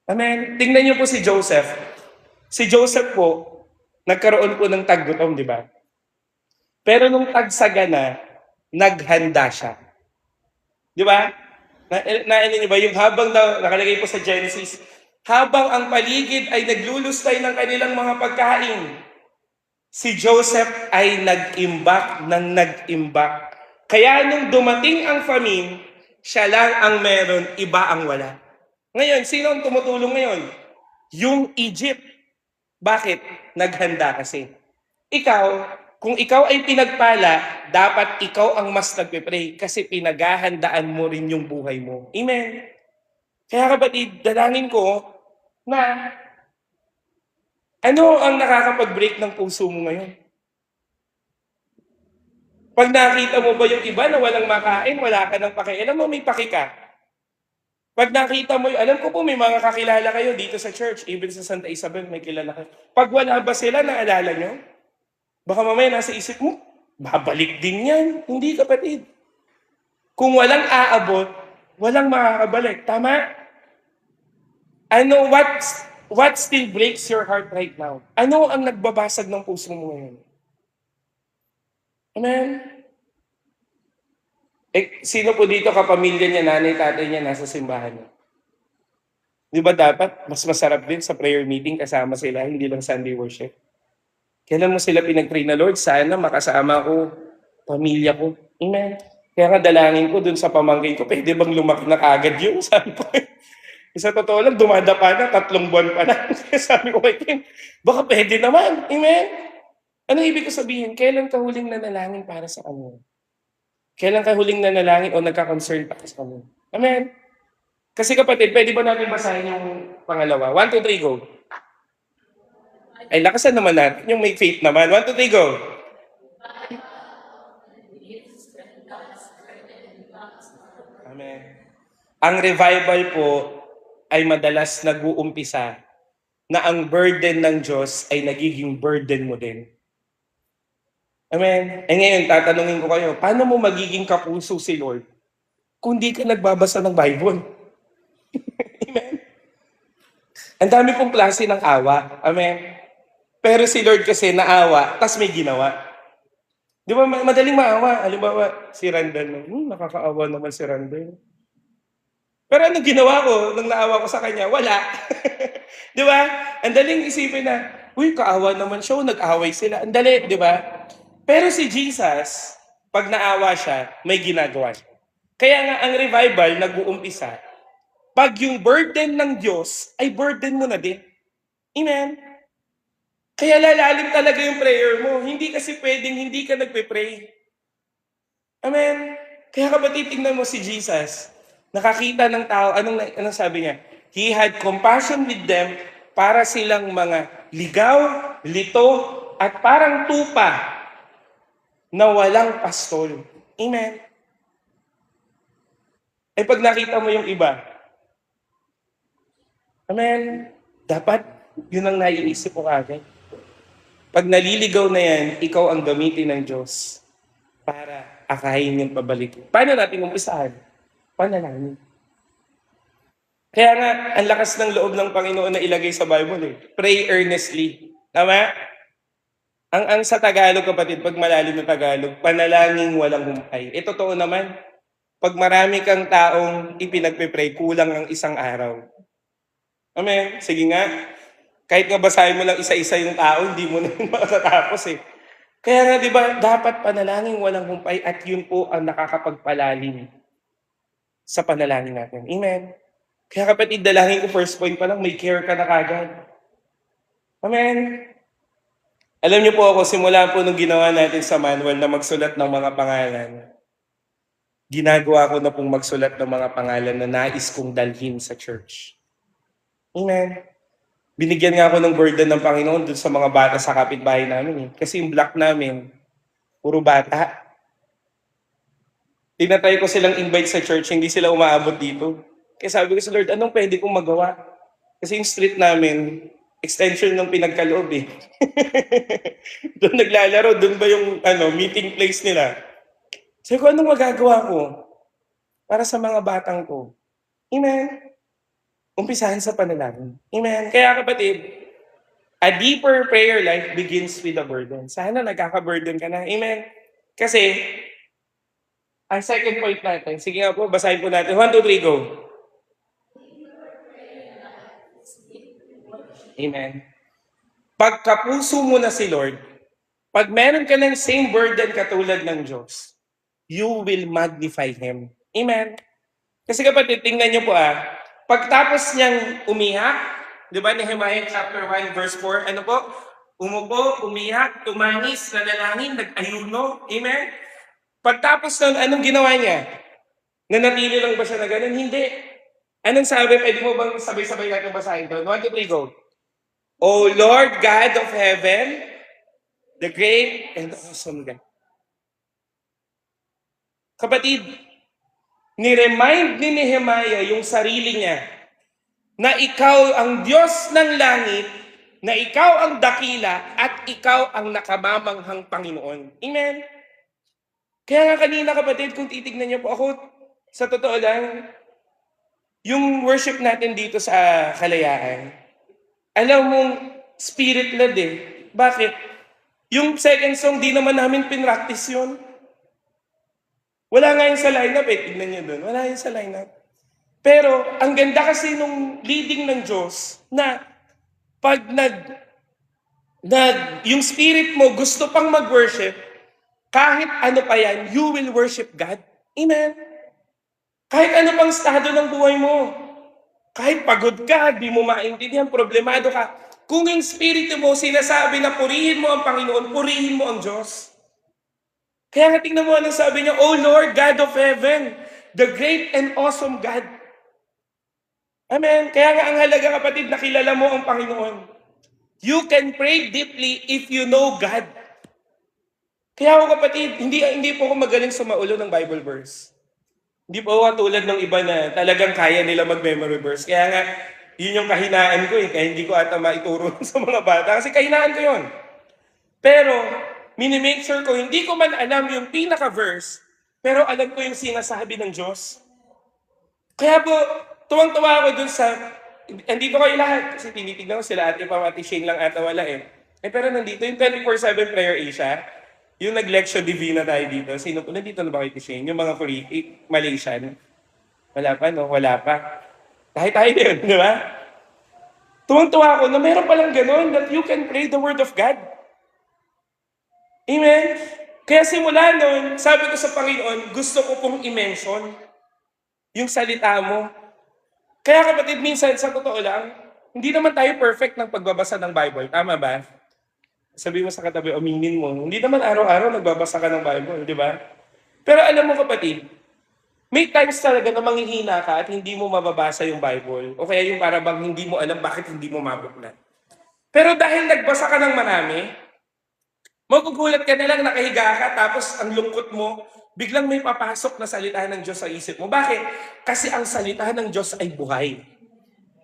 Amen? Tingnan niyo po si Joseph. Si Joseph po, nagkaroon po ng taggutom, di ba? Pero nung tagsagana, naghanda siya. Di ba? Ano niyo ba? Yung habang nakalagay po sa Genesis, habang ang paligid ay naglulustay ng kanilang mga pagkain, si Joseph ay nag-imbak ng nag-imbak. Kaya nung dumating ang famine, siya lang ang meron, iba ang wala. Ngayon, sino ang tumutulong ngayon? Yung Egypt. Bakit? Naghanda kasi. Ikaw, kung ikaw ay pinagpala, dapat ikaw ang mas nagpe-pray kasi pinaghahandaan mo rin yung buhay mo. Amen? Kaya kapatid, dalangin ko na ano ang nakakapag-break ng puso mo ngayon? Pag nakita mo ba yung iba na walang makain, wala ka ng pakialam mo, may paki ka. Pag nakita mo, alam ko po may mga kakilala kayo dito sa church, even sa Santa Isabel, may kilala kayo. Pag wala ba sila, naalala nyo? Baka mamaya nasa isip mo, babalik din yan. Hindi, kapatid. Kung walang aabot, walang makakabalik. Tama? Ano, what still breaks your heart right now? Ano ang nagbabasag ng puso mo ngayon? Amen? Sino po dito kapamilya niya, nanay, tatay niya, nasa simbahan niya? Di ba dapat mas masarap din sa prayer meeting kasama sila, hindi lang Sunday worship? Kailan mo sila pinag-pray na, Lord, sana makasama ko, pamilya ko. Amen. Kaya nga dalangin ko dun sa pamangkin ko, pwede bang lumaki na kagad yun? Sabi ko, sa totoo lang, dumadapa na, 3 buwan pa na. Sabi ko kay Kim, baka pwede naman. Amen. Anong ibig ko sabihin? Kailan ka huling nanalangin para sa kanya? Kailan ka huling nanalangin o nagka-concern para sa kanya? Amen. Kasi kapatid, pwede ba natin basahin yung pangalawa? 1, 2, 3, go. Ay, lakasan naman natin. Yung may faith naman. 1, 2, 3, go. Amen. Ang revival po ay madalas nag-uumpisa na ang burden ng Diyos ay nagiging burden mo din. Amen. Eh ngayon, tatanungin ko kayo, paano mo magiging kapuso si Lord kung di ka nagbabasa ng Bible? Amen. Ang dami pong klase ng awa. Amen. Pero si Lord kasi naawa, tas may ginawa. Di ba, madaling maawa. Halimbawa, si Randall, nakakaawa naman si Randall. Pero anong ginawa ko nung naawa ko sa kanya? Wala. Di ba? Ang daling isipin na, uy, kaawa naman siya, nag-away sila. Ang dali, di ba? Pero si Jesus, pag naawa siya, may ginagawa siya. Kaya nga ang revival nag-uumpisa, pag yung burden ng Diyos ay burden mo na din. Amen? Kaya lalalim talaga yung prayer mo. Hindi kasi pwedeng hindi ka nagpe-pray. Amen? Kaya kapatid, tingnan mo si Jesus. Nakakita ng tao, anong sabi niya? He had compassion with them para silang mga ligaw, lito, at parang tupa na walang pastol. Amen? Eh pag nakita mo yung iba, amen, dapat yun ang naiisip ko agad. Pag naliligaw na yan, ikaw ang gamitin ng Diyos para akayin yung pabalik. Paano natin umpisahan? Panalangin. Kaya nga, ang lakas ng loob ng Panginoon na ilagay sa Bible eh. Pray earnestly. Tama? Ang sa Tagalog, kapatid, pag malalim na Tagalog, panalangin walang humpay. Eh, totoo naman, pag marami kang taong ipinagpe-pray, kulang ang isang araw. Amen? Sige nga. Kahit nga basahin mo lang isa-isa yung tao, hindi mo na matatapos eh. Kaya nga, di ba, dapat panalangin walang humpay at yun po ang nakakapagpalalim sa panalangin natin. Amen? Kaya kapatid, dalangin ko first point pa lang, may care ka na kagad. Amen? Alam niyo po ako, simula po nung ginawa natin sa manual na magsulat ng mga pangalan, ginagawa ko na pong magsulat ng mga pangalan na nais kong dalhin sa church. Amen? Binigyan nga ako ng burden ng Panginoon dun sa mga bata sa kapitbahay namin. Kasi yung block namin, puro bata. Tinatry ko silang invite sa church, hindi sila umaabot dito. Kaya sabi ko sa Lord, anong pwede kong magawa? Kasi yung street namin, extension ng pinagkaloob eh. Doon naglalaro, doon ba yung meeting place nila? Sabi ko, anong magagawa ko para sa mga batang ko? Amen? Umpisahan sa panalangin. Amen? Kaya kapatid, a deeper prayer life begins with a burden. Sana nagkaka-burden ka na. Amen? Kasi, ang second point natin, sige nga po, basahin po natin. 1, 2, 3, go. Amen. Pagkapuso mo na si Lord, pag meron ka ng same burden katulad ng Diyos, you will magnify Him. Amen. Kasi kapatid, tingnan niyo po pagtapos niyang umiyak, di ba, Nehemiah chapter 1 verse 4, ano po? Umupo, umiyak, tumangis, nanalangin, nag-ayuno. Amen? Pagtapos nun, anong ginawa niya? Nanatili lang ba siya na ganun? Hindi. Anong sabi? Pwede mo bang sabay-sabay natin basahin doon? 1, 2, 3, go. O Lord God of heaven, the great and awesome God. Kapatid, ni-remind ni Nehemiah yung sarili niya na ikaw ang Diyos ng langit, na ikaw ang dakila, at ikaw ang nakamamanghang Panginoon. Amen? Kaya nga kanina kapatid, kung titignan niyo po ako, sa totoo lang, yung worship natin dito sa Kalayaan, alam mong spirit-led eh. Bakit? Yung second song, di naman namin pinractice yun. Wala nga yun sa lineup eh. Tignan nyo dun. Wala yun sa lineup. Pero, ang ganda kasi nung leading ng Diyos na pag yung spirit mo gusto pang mag-worship, kahit ano pa yan, you will worship God. Amen? Kahit ano pang estado ng buhay mo. Kahit pagod ka, di mo maintindihan, problemado ka. Kung yung spirito mo sinasabi na purihin mo ang Panginoon, purihin mo ang Diyos. Kaya nga tingnan mo anong sabi niya, O Lord, God of heaven, the great and awesome God. Amen. Kaya nga ang halaga kapatid, nakilala mo ang Panginoon. You can pray deeply if you know God. Kaya ako kapatid, hindi po ako magaling sa maulo ng Bible verse. Hindi po ako tulad ng iba na talagang kaya nila mag-memory verse. Kaya nga, yun yung kahinaan ko eh. Kaya hindi ko ata maituro sa mga bata. Kasi kahinaan ko yun. Pero, Minimake sure ko, hindi ko man alam yung pinaka-verse, pero alam ko yung sinasabi ng Diyos. Kaya po, tuwang-tuwa ako dun sa, andito kayo lahat, kasi tinitignan ko sila Ate Pam, Ate Shane lang ata wala eh. Pero nandito yung 24/7 Prayer Asia, yung nag-lecture divina tayo dito. Sino po? Nandito na ba kayo, Ate Shane? Yung mga Malaysian? Wala pa, no? Wala pa. Tayo din, di ba? Tuwang-tuwa ako na meron palang ganun that you can pray the Word of God. Amen? Kaya simula nun, sabi ko sa Panginoon, gusto ko pong i-mention yung salita mo. Kaya kapatid, minsan sa totoo lang, hindi naman tayo perfect ng pagbabasa ng Bible. Tama ba? Sabi mo sa katabi, aminin mo, hindi naman araw-araw nagbabasa ka ng Bible, di ba? Pero alam mo kapatid, may times talaga na manghihina ka at hindi mo mababasa yung Bible. O kaya yung para bang hindi mo alam bakit hindi mo mabuklat. Pero dahil nagbasa ka ng marami, magugulat ka na lang nakahiga ka tapos ang lungkot mo, biglang may papasok na salita ng Diyos sa isip mo. Bakit? Kasi ang salita ng Diyos ay buhay.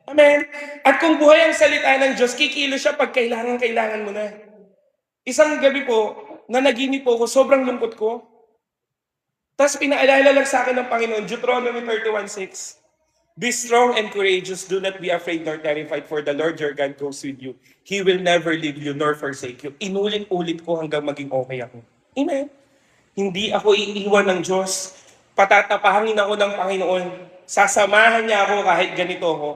Amen? At kung buhay ang salita ng Diyos, kikilos siya pag kailangan mo na. Isang gabi po, na naginip po ako, sobrang lungkot ko. Tapos pinaalala lang sa akin ng Panginoon, Deuteronomy 31:6. Be strong and courageous, do not be afraid nor terrified, for the Lord your God goes with you. He will never leave you nor forsake you. Inulit-ulit ko hanggang maging okay ako. Amen? Hindi ako iiwan ng Diyos. Patatapahangin ako ng Panginoon. Sasamahan niya ako kahit ganito ako.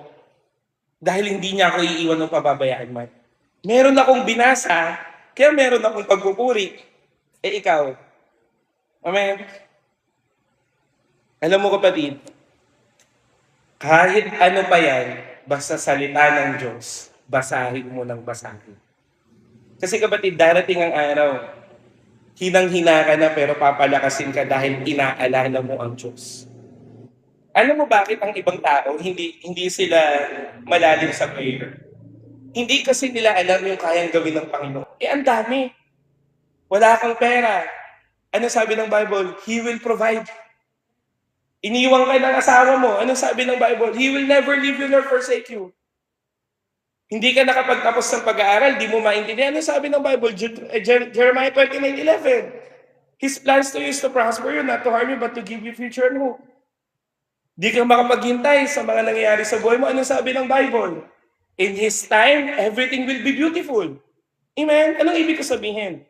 Dahil hindi niya ako iiwan ng pababayaan man. Meron akong binasa, kaya meron akong pagpupuri. Ikaw. Amen? Alam mo kapatid, kahit ano pa yan, basta salita ng Diyos, basahin mo ng basahin. Kasi kapatid, darating ang araw, hinang-hina ka na pero papalakasin ka dahil inaalala mo ang Diyos. Alam mo bakit ang ibang tao, hindi sila malalim sa prayer? Hindi kasi nila alam yung kayang gawin ng Panginoon. Ang dami. Wala kang pera. Ano sabi ng Bible? He will provide. Iniwan ka ng asawa mo. Anong sabi ng Bible? He will never leave you nor forsake you. Hindi ka nakapagtapos ng pag-aaral, di mo maintindihan. Anong sabi ng Bible? Jeremiah 29:11. His plans to you is to prosper you, not to harm you, but to give you future and hope. Di ka makapaghintay sa mga nangyayari sa buhay mo. Anong sabi ng Bible? In His time, everything will be beautiful. Amen? Anong ibig ko sabihin?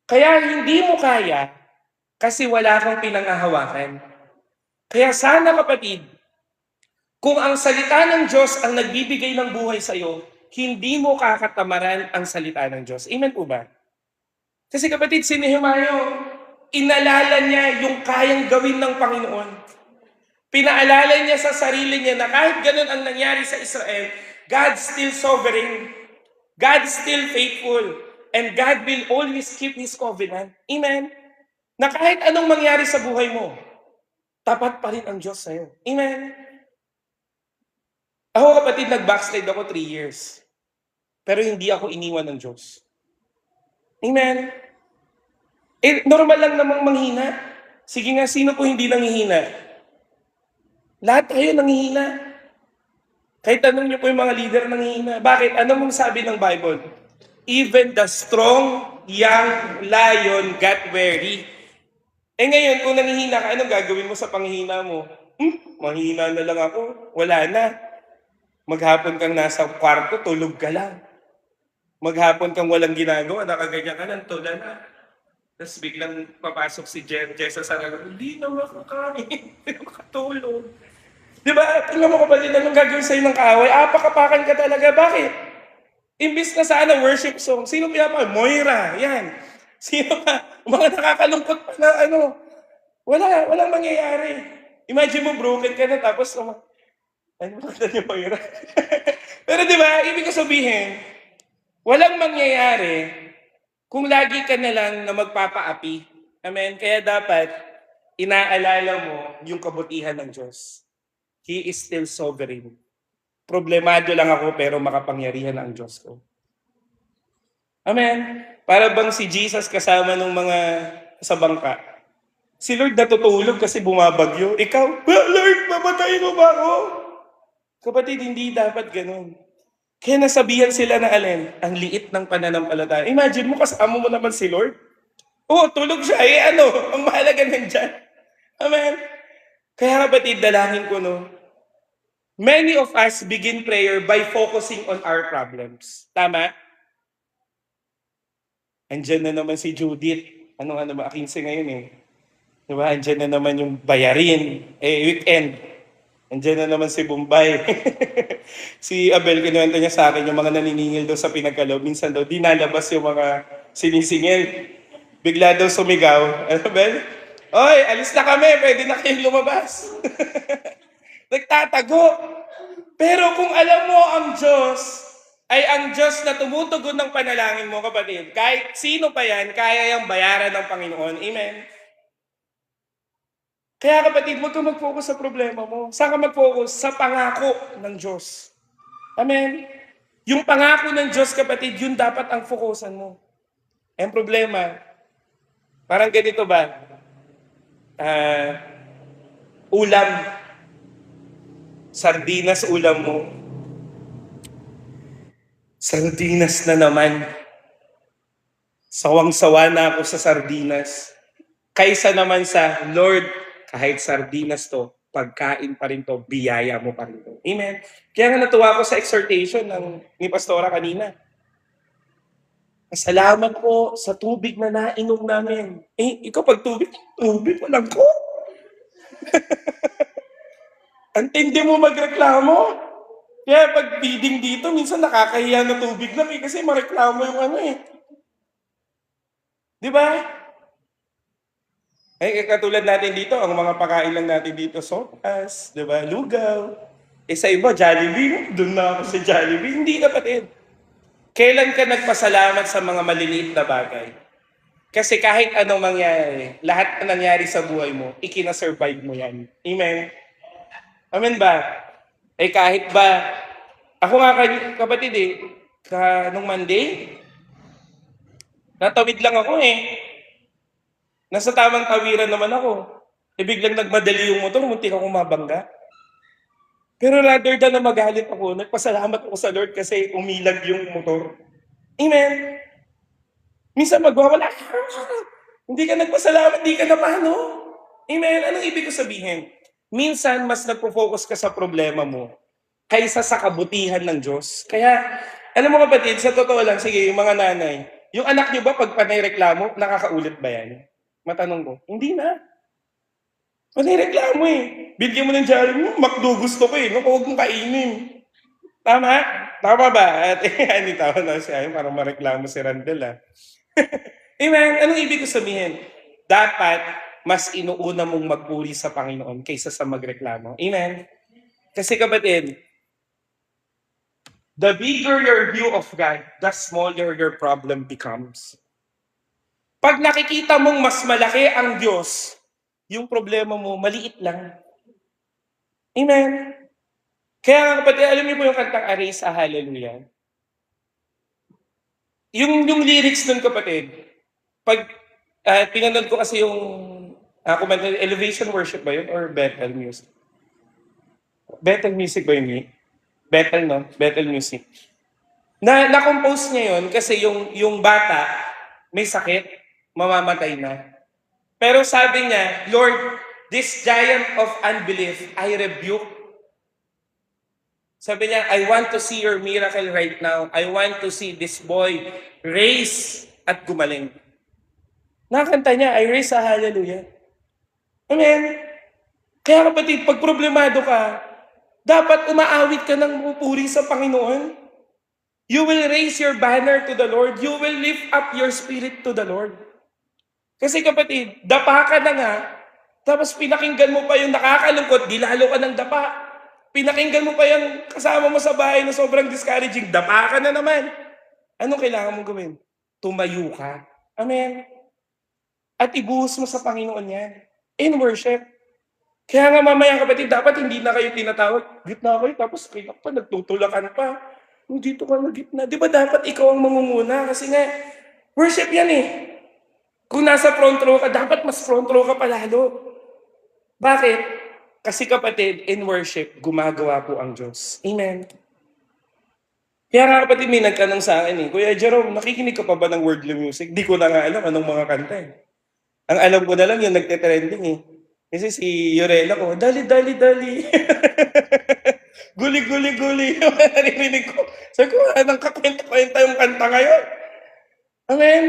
Kaya hindi mo kaya kasi wala kang pinanghahawakan. Kaya sana kapatid, kung ang salita ng Diyos ang nagbibigay ng buhay sa iyo, hindi mo kakatamaran ang salita ng Diyos. Amen po ba? Kasi kapatid, si Nehemayo, inalala niya yung kayang gawin ng Panginoon. Pinaalala niya sa sarili niya na kahit ganun ang nangyari sa Israel, God's still sovereign, God's still faithful, and God will always keep His covenant. Amen? Na kahit anong mangyari sa buhay mo, tapat pa rin ang Diyos sa'yo. Amen? Ako kapatid, nag-backslide ako 3 years. Pero hindi ako iniwan ng Diyos. Amen? Normal lang namang manghina. Sige nga, sino po hindi nanghihina? Lahat tayo nanghihina. Kahit tanong niyo po yung mga leader nanghihina. Bakit? Ano mong sabi ng Bible? Even the strong young lion got weary. Ngayon, kung nanghihina ka, anong gagawin mo sa panghihina mo? Manghihina na lang ako. Wala na. Maghapon kang nasa kwarto, tulog ka lang. Maghapon kang walang ginagawa, nakaganyan ka lang, tula na. Tapos biglang papasok si Jessa sa sarang, hindi na makakain, hindi na makatulog. Di ba? Tingnan mo kapatid, anong gagawin sa'yo ng kaaway? Apakapakan ka talaga. Bakit? Imbis na sana worship song, sino pinapakal? Moira, yan. Sino pa? Mga nakakalungkot pa na ano. Walang mangyayari. Imagine mo, broken ka na, tapos, ano makita niyo pa yun? Pero di ba, ibig ko sabihin, walang mangyayari kung lagi ka na lang na magpapaapi. Amen? Kaya dapat, inaalala mo yung kabutihan ng Diyos. He is still sovereign. Problemado lang ako, pero makapangyarihan ang Diyos ko. Amen? Para bang si Jesus kasama ng mga sa bangka. Si Lord natutulog kasi bumabagyo. Ikaw, Lord, mamatay mo ba ako? Kapatid, hindi dapat ganun. Kaya nasabihan sila na alin, ang liit ng pananampalataya. Imagine mo, kasama mo naman si Lord. Oo, tulog siya. Eh ano, ang mahalaga nandyan. Amen. Kaya kapatid, dalangin ko, no, many of us begin prayer by focusing on our problems. Tama? Andyan na naman si Judith. Ano ba, 15 ngayon eh. Diba? Andyan na naman yung bayarin. Weekend. Andyan na naman si Bombay. Si Abel, kinuwento niya sa akin yung mga naniningil daw sa pinagkalaw. Minsan daw, dinalabas yung mga sinisingil. Bigla daw sumigaw. Ano, Abel? Oy, alis na kami. Pwede na kayong lumabas. Nagtatago. Pero kung alam mo ang Diyos, ay ang Diyos na tumutugon ng panalangin mo, kapatid. Kahit sino pa yan, kaya yung bayaran ng Panginoon. Amen? Kaya kapatid, huwag kang mag-focus sa problema mo. Saan ka mag-focus? Sa pangako ng Diyos. Amen? Yung pangako ng Diyos, kapatid, yun dapat ang fokusan mo. Ang problema, parang ganito ba? Ulam. Sardinas ulam mo. Sardinas na naman. Sawang-sawa na ako sa sardinas. Kaysa naman sa, Lord, kahit sardinas to, pagkain pa rin to, biyaya mo pa rin to. Amen. Kaya nga natuwa ako sa exhortation ni Pastora kanina. Salamat po sa tubig na nainom namin. Ikaw pag tubig walang ko. Ang tindi mo magreklamo. Kaya pag feeding dito, minsan nakakahiya na tubig lang kasi mareklamo yung ano eh. Di ba? Katulad natin dito, ang mga pakain lang natin dito, sopas, di ba? Lugaw. Sa iba, Jollibee. Doon na ako sa Jollibee. Hindi, kapatid. Kailan ka nagpasalamat sa mga maliliit na bagay? Kasi kahit anong mangyari, lahat na nangyari sa buhay mo, ikina-survive mo yan. Amen? Amen ba? Kahit ba, ako nga kapatid nung Monday, natawid lang ako Nasa tamang tawiran naman ako. Biglang nagmadali yung motor, muntik akong mabangga. Pero rather than na magalit ako, nagpasalamat ako sa Lord kasi umilag yung motor. Amen? Minsan magwawala ka. Hindi ka nagpasalamat, hindi ka na paano. Amen? Anong ibig ko sabihin? Minsan, mas nagpo-focus ka sa problema mo kaysa sa kabutihan ng Diyos. Kaya, alam mo kapatid, sa totoo lang, sige, yung mga nanay, yung anak niyo ba pag panay reklamo, nakakaulit ba yan? Matanong ko, hindi na. Panay reklamo Bigyan mo ng Jollibee, McDo gusto ko no? Huwag mong kainin. Tama? Tama ba? At hindi tama na siya, parang mareklamo si Randall Amen? Anong ibig ko sabihin? Dapat, mas inuuna mong magpuri sa Panginoon kaysa sa magreklamo. Amen? Kasi kapatid, the bigger your view of God, the smaller your problem becomes. Pag nakikita mong mas malaki ang Diyos, yung problema mo, maliit lang. Amen? Kaya kapatid, alam niyo po yung kantang Arise a Hallelujah? Yung lyrics nun kapatid, pag pinanood ko kasi yung Elevation Worship ba yun or Bethel Music? Bethel Music ba yun? Bethel, no? Bethel Music. Na-compose niya yun kasi yung bata may sakit, mamamatay na. Pero sabi niya, Lord, this giant of unbelief, I rebuke. Sabi niya, I want to see your miracle right now. I want to see this boy raise at gumaling. Nakanta niya, I raise a hallelujah. Amen? Kaya kapatid, pag problemado ka, dapat umaawit ka ng pupuri sa Panginoon. You will raise your banner to the Lord. You will lift up your spirit to the Lord. Kasi kapatid, dapa ka na nga, tapos pinakinggan mo pa yung nakakalungkot, di lalo ka ng dapa. Pinakinggan mo pa yung kasama mo sa bahay na sobrang discouraging, dapa ka na naman. Anong kailangan mong gawin? Tumayo ka. Amen. At ibuhos mo sa Panginoon yan. In worship. Kaya nga mamaya kapatid, dapat hindi na kayo tinatawag. Gitna kayo, tapos kayo pa, nagtutulakan pa. Dito ka na gitna. Di ba dapat ikaw ang mangunguna? Kasi nga, worship yan Kung nasa front row ka, dapat mas front row ka palalo. Bakit? Kasi kapatid, in worship, gumagawa po ang Diyos. Amen. Kaya nga kapatid, may nagtanong sa akin Kuya Jerome, nakikinig ka pa ba ng worldly music? Di ko na nga alam anong mga kanta eh. Ang alam ko na lang yung nagte-trending eh. Kasi si Yorela ko, dali, dali, dali. Guli, guli, guli. Yung naririnig ko. Sabi ko, anong kakwenta-kwenta yung kanta ngayon? Amen.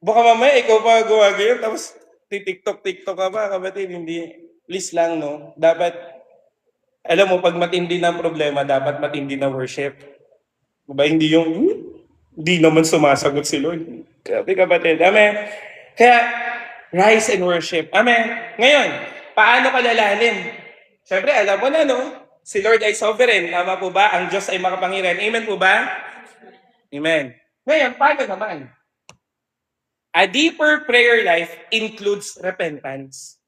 Baka mamaya ikaw pa gumagayon, tapos TikTok ka pa, kapatid. Hindi. Please lang, no? Dapat, alam mo, pag matindi na ang problema, dapat matindi na worship. Diba? Hindi yung, hindi naman sumasagot si Lord. Grabe kapatid. Amen. Kaya, rise and worship. Amen. Ngayon, paano ka lalalim? Siyempre, alam mo na, no? Si Lord ay sovereign. Tama po ba? Ang Diyos ay makapangyarihan. Amen po ba? Amen. Ngayon, paano naman? A deeper prayer life includes repentance.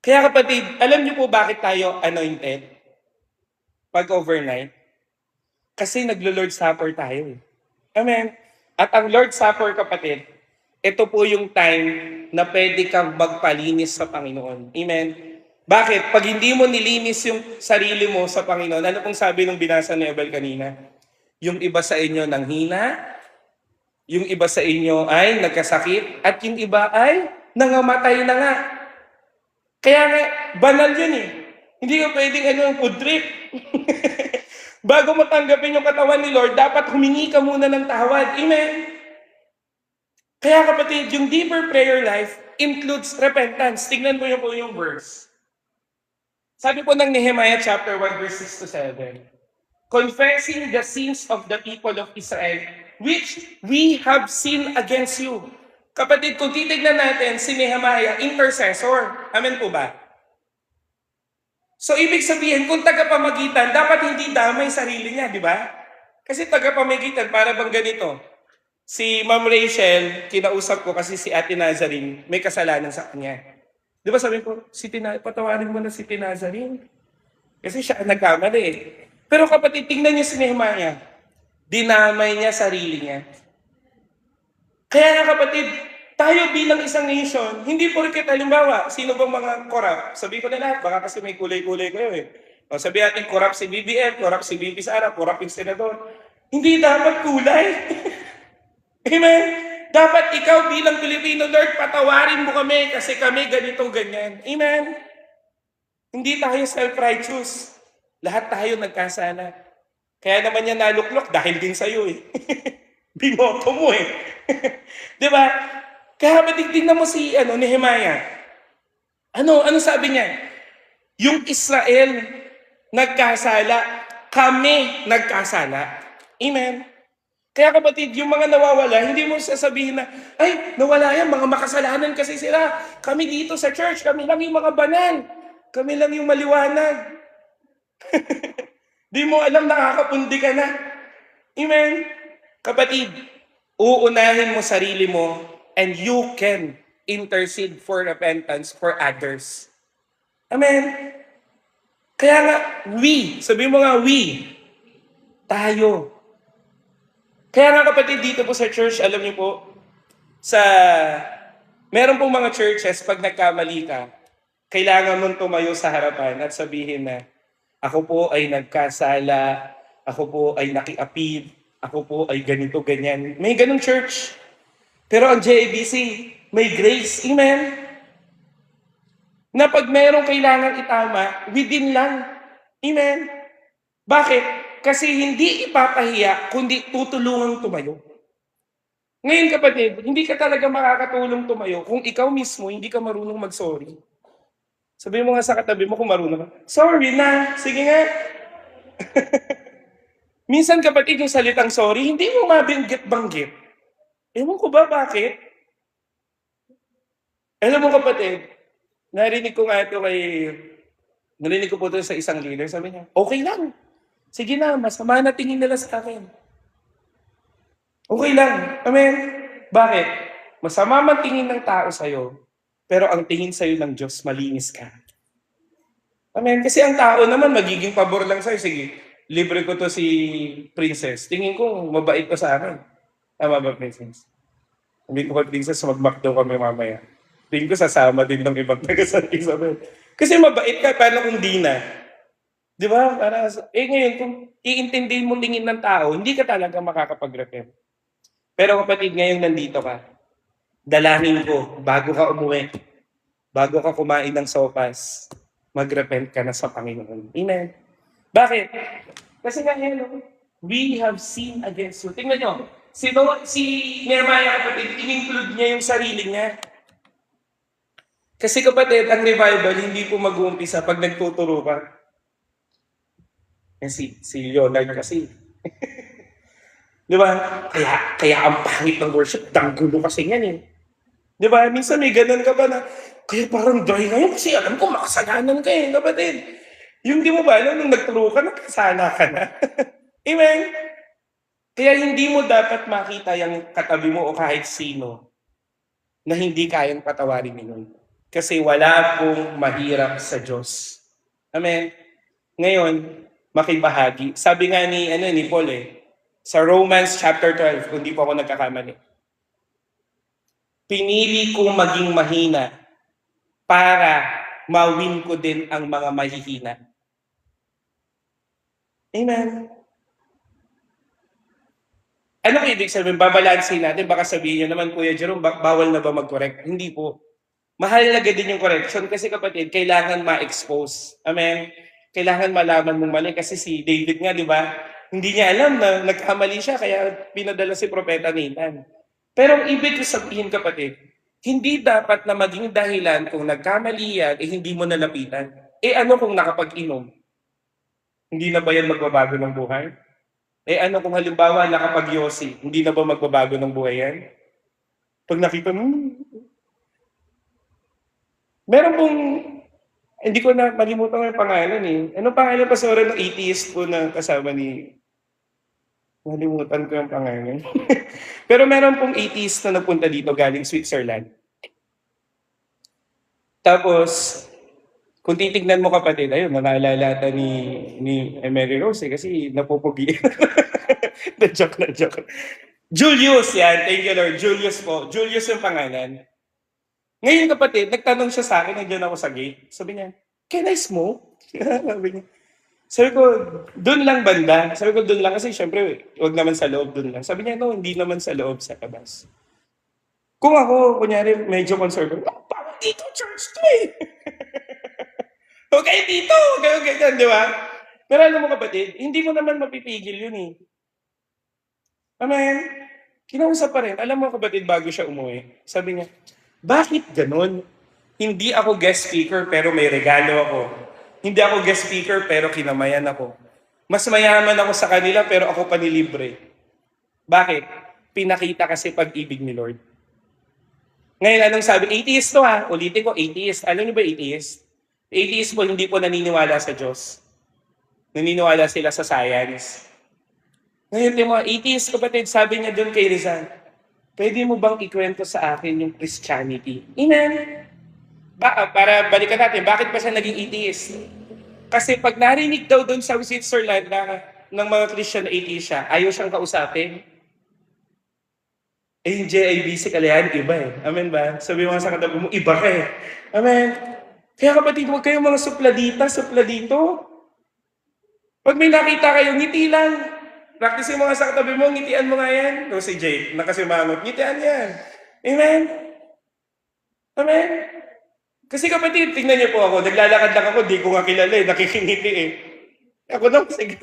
Kaya kapatid, alam niyo po bakit tayo anointed? Pag overnight? Kasi naglo-Lord Supper tayo eh. Amen. At ang Lord Supper, kapatid, ito po yung time na pwede kang magpalinis sa Panginoon. Amen. Bakit? Pag hindi mo nilinis yung sarili mo sa Panginoon, ano pong sabi ng binasa ni Abel kanina? Yung iba sa inyo nanghina, yung iba sa inyo ay nagkasakit, at yung iba ay nangamatay na nga. Kaya nga, banal yun eh. Hindi ka pwedeng food trip. Bago mo tanggapin yung katawan ni Lord, dapat humingi ka muna ng tawad. Amen? Kaya kapatid, yung deeper prayer life includes repentance. Tingnan mo yung verse. Sabi po ng Nehemiah chapter 1 verse 6 to 7. Confessing the sins of the people of Israel, which we have sinned against you. Kapatid, kung titignan natin si Nehemiah, intercessor. Amen po ba? So, ibig sabihin, kung tagapamagitan, dapat hindi damay sarili niya, di ba? Kasi tagapamagitan, para bang ganito. Si Ma'am Rachel, kinausap ko kasi si Ate Nazarene, may kasalanan sa kanya. Di ba sabi ko, patawarin mo na si Ate Nazarene. Kasi siya ang nagkamali eh. Pero kapatid, tingnan niyo si Nehemiah. Dinamay niya sarili niya. Kaya nga kapatid, tayo bilang isang nation, hindi porket halimbawa, sino bang mga corrupt? Sabi ko na lahat, baka kasi may kulay-kulay kayo eh. O sabi natin, corrupt si BBM, corrupt si BP Sara, corrupt yung senador. Hindi dapat kulay. Amen? Dapat ikaw bilang Pilipino, Lord, patawarin mo kami kasi kami ganito, ganyan. Amen? Hindi tayo self-righteous. Lahat tayo nagkasala. Kaya naman yan naluklok dahil din sa'yo eh. Binoto mo eh. Di ba? Kaya matigtignan mo si Nehemiah. Ano sabi niya? Yung Israel nagkasala, kami nagkasala. Amen? Kaya kapatid, yung mga nawawala, hindi mo sasabihin na, ay, nawala yan, mga makasalanan kasi sila. Kami dito sa church, kami lang yung mga banal. Kami lang yung maliwanag. Di mo alam, nakakapundi ka na. Amen? Kapatid, uunahin mo sarili mo and you can intercede for repentance for others. Amen? Kaya nga, sabi mo nga, tayo. Kaya nga kapatid, dito po sa church, alam niyo po, meron pong mga churches, pag nagkamali ka, kailangan mong tumayo sa harapan at sabihin na, ako po ay nagkasala, ako po ay nakiapid, ako po ay ganito, ganyan. May ganong church. Pero ang JABC, may grace. Amen? Na pag merong kailangan itama, within lang. Amen? Bakit? Kasi hindi ipapahiya, kundi tutulungang tumayo. Ngayon kapatid, hindi ka talaga makakatulong tumayo kung ikaw mismo hindi ka marunong mag-sorry. Sabi mo nga sa katabi mo kung marunong ka, sorry na, sige nga. Minsan kapatid, yung salitang sorry, hindi mo mabinggit-banggit. Ewan ko ba bakit? Alam mo kapatid, narinig ko po ito sa isang leader, sabi niya, okay lang. Sige na, masama na tingin nila sa akin. Okay lang. Amen? Bakit? Masama man tingin ng tao sa'yo, pero ang tingin sa'yo ng Diyos, malinis ka. Amen? Kasi ang tao naman, magiging pabor lang sa'yo. Sige, libre ko to si Princess. Tingin ko, mabait ko sa akin. Tama ba, Princess? Hindi ko kay Princess, mag-McDo kami mamaya. Tingin ko, sasama din ng ibang taga-San Isabel. Kasi mabait ka, paano kung di na? Di ba? Ngayon, kung iintindihin mo tingin ng tao, hindi ka talaga makakapag-repent. Pero kapatid, ngayong nandito ka, dalangin ko, bago ka umuwi, bago ka kumain ng sopas, mag-repent ka na sa Panginoon. Amen. Bakit? Kasi nga yan, we have sinned against you. Tingnan nyo, si Nehemiah kapatid, in-include niya yung sarili niya. Kasi kapatid, ang revival hindi po mag-uumpisa pag nagtuturo ka. Si Leonard kasi. Di ba? Kaya ang pangit ng worship, danggulo kasi yan eh. Di ba? Minsan may ganun ka ba na, kaya parang dry ngayon kasi alam ko makasalanan ka eh, kapatid. Yung di mo ba alam, nung nagturo ka, nakasala ka na. Amen? Kaya hindi mo dapat makita yung katabi mo o kahit sino na hindi kayang patawarin ni Lord. Kasi wala pong mahirap sa Diyos. Amen? Ngayon, makibahagi. Sabi nga ni Paul sa Romans chapter 12, kung di po ako nagkakamali. Pinili kong maging mahina para mawin ko din ang mga mahihina. Amen. Anong ibig sabihin? Babalansin natin. Baka sabihin nyo naman, Kuya Jerome, bawal na ba mag-correct? Hindi po. Mahalaga din yung correction kasi kapatid, kailangan ma-expose. Amen? Kailangan malaman mong mali kasi si David nga, di ba? Hindi niya alam na nagkamali siya kaya pinadala si Propeta Nathan. Pero ang ibig sabihin kapatid, hindi dapat na maging dahilan kung nagkamali yan, hindi mo nalapitan. Ano kung nakapag-inom? Hindi na ba yan magbabago ng buhay? Ano kung halimbawa nakapag-yosi, hindi na ba magbabago ng buhay yan? Pag nakita mo, meron pong, hindi ko na malimutan ko yung pangalan eh. Ano pangalan pa sa ng atheist po na kasama ni, malimutan ko yung pangalan. Pero meron pong atheist na nagpunta dito galing Switzerland. Tapos, kung titignan mo kapatid, ayun, naalala ni Mary Rose kasi napupugi. Na-joke. Julius, yan. Thank you, Lord. Julius po. Julius yung pangalan. Ngayon kapatid, nagtanong siya sa akin, nandiyan ako sa gate. Sabi niya, can I smoke? Sabi niya. Sabi ko, doon lang banda. Sabi ko, doon lang kasi syempre, wag naman sa loob, doon lang. Sabi niya, no, hindi naman sa loob, sa labas. Kung ako, kunyari, medyo conservative, parang dito, church to eh. Okay, dito, ganyan, di ba? Pero alam mo kapatid, hindi mo naman mapipigil yun eh. Amen? Kinausap pa rin. Alam mo kapatid, bago siya umuwi, sabi niya, bakit ganun? Hindi ako guest speaker pero may regalo ako. Hindi ako guest speaker pero kinamayan ako. Mas mayaman ako sa kanila pero ako panilibre. Bakit? Pinakita kasi pag-ibig ni Lord. Ngayon, anong sabi? Atheist to ha. Ulitin ko, atheist. Alam niyo ba atheist? Atheist po, hindi po naniniwala sa Diyos. Naniniwala sila sa science. Ngayon, yung mga atheist kapatid, sabi niya doon kay Rizal, pwede mo bang ikwento sa akin yung Christianity? Amen. Para balikan natin, bakit ba siya naging atheist? Kasi pag narinig daw doon sa Switzerland ng mga Christian na atheist siya, ayaw siyang kausapin. Yung JIBC kalayan, iba eh. Amen ba? Sabi mo sa katabi mo, iba ka eh. Amen. Kaya kapatid, huwag kayong mga supla dito. Pag may nakita kayo, ngiti lang. Practice yung mga sa katabi mo, ngitian mo nga yan. O si Jay, nakasimangot, ngitian yan. Amen? Amen? Kasi kapatid, tingnan niyo po ako, naglalakad lang ako, di ko nga kilala eh, nakikingiti eh. Ako naman, sige.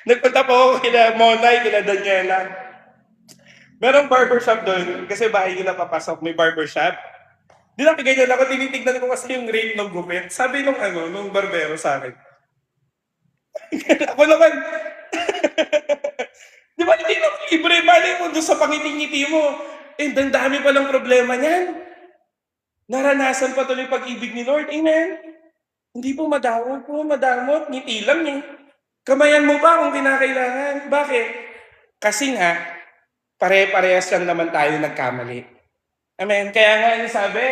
Nagpunta po ako kila Monay, kila Daniela. Merong barbershop doon, kasi bahay nila papasok, may barbershop. Di na ganyan ako, tinitignan ko kasi yung rate ng gupit. Sabi nung barbero sa akin. Ako naman, di ba hindi naman libre, mali mo doon sa pangiti-ngiti mo. Ang dami palang problema niyan. Naranasan pa tuloy pag-ibig ni Lord. Amen? Hindi po madamot, ngiti lang eh. Kamayan mo pa kung kinakailangan. Bakit? Kasi nga, pare-parehas lang naman tayo nagkamali. Amen? Kaya nga sabi,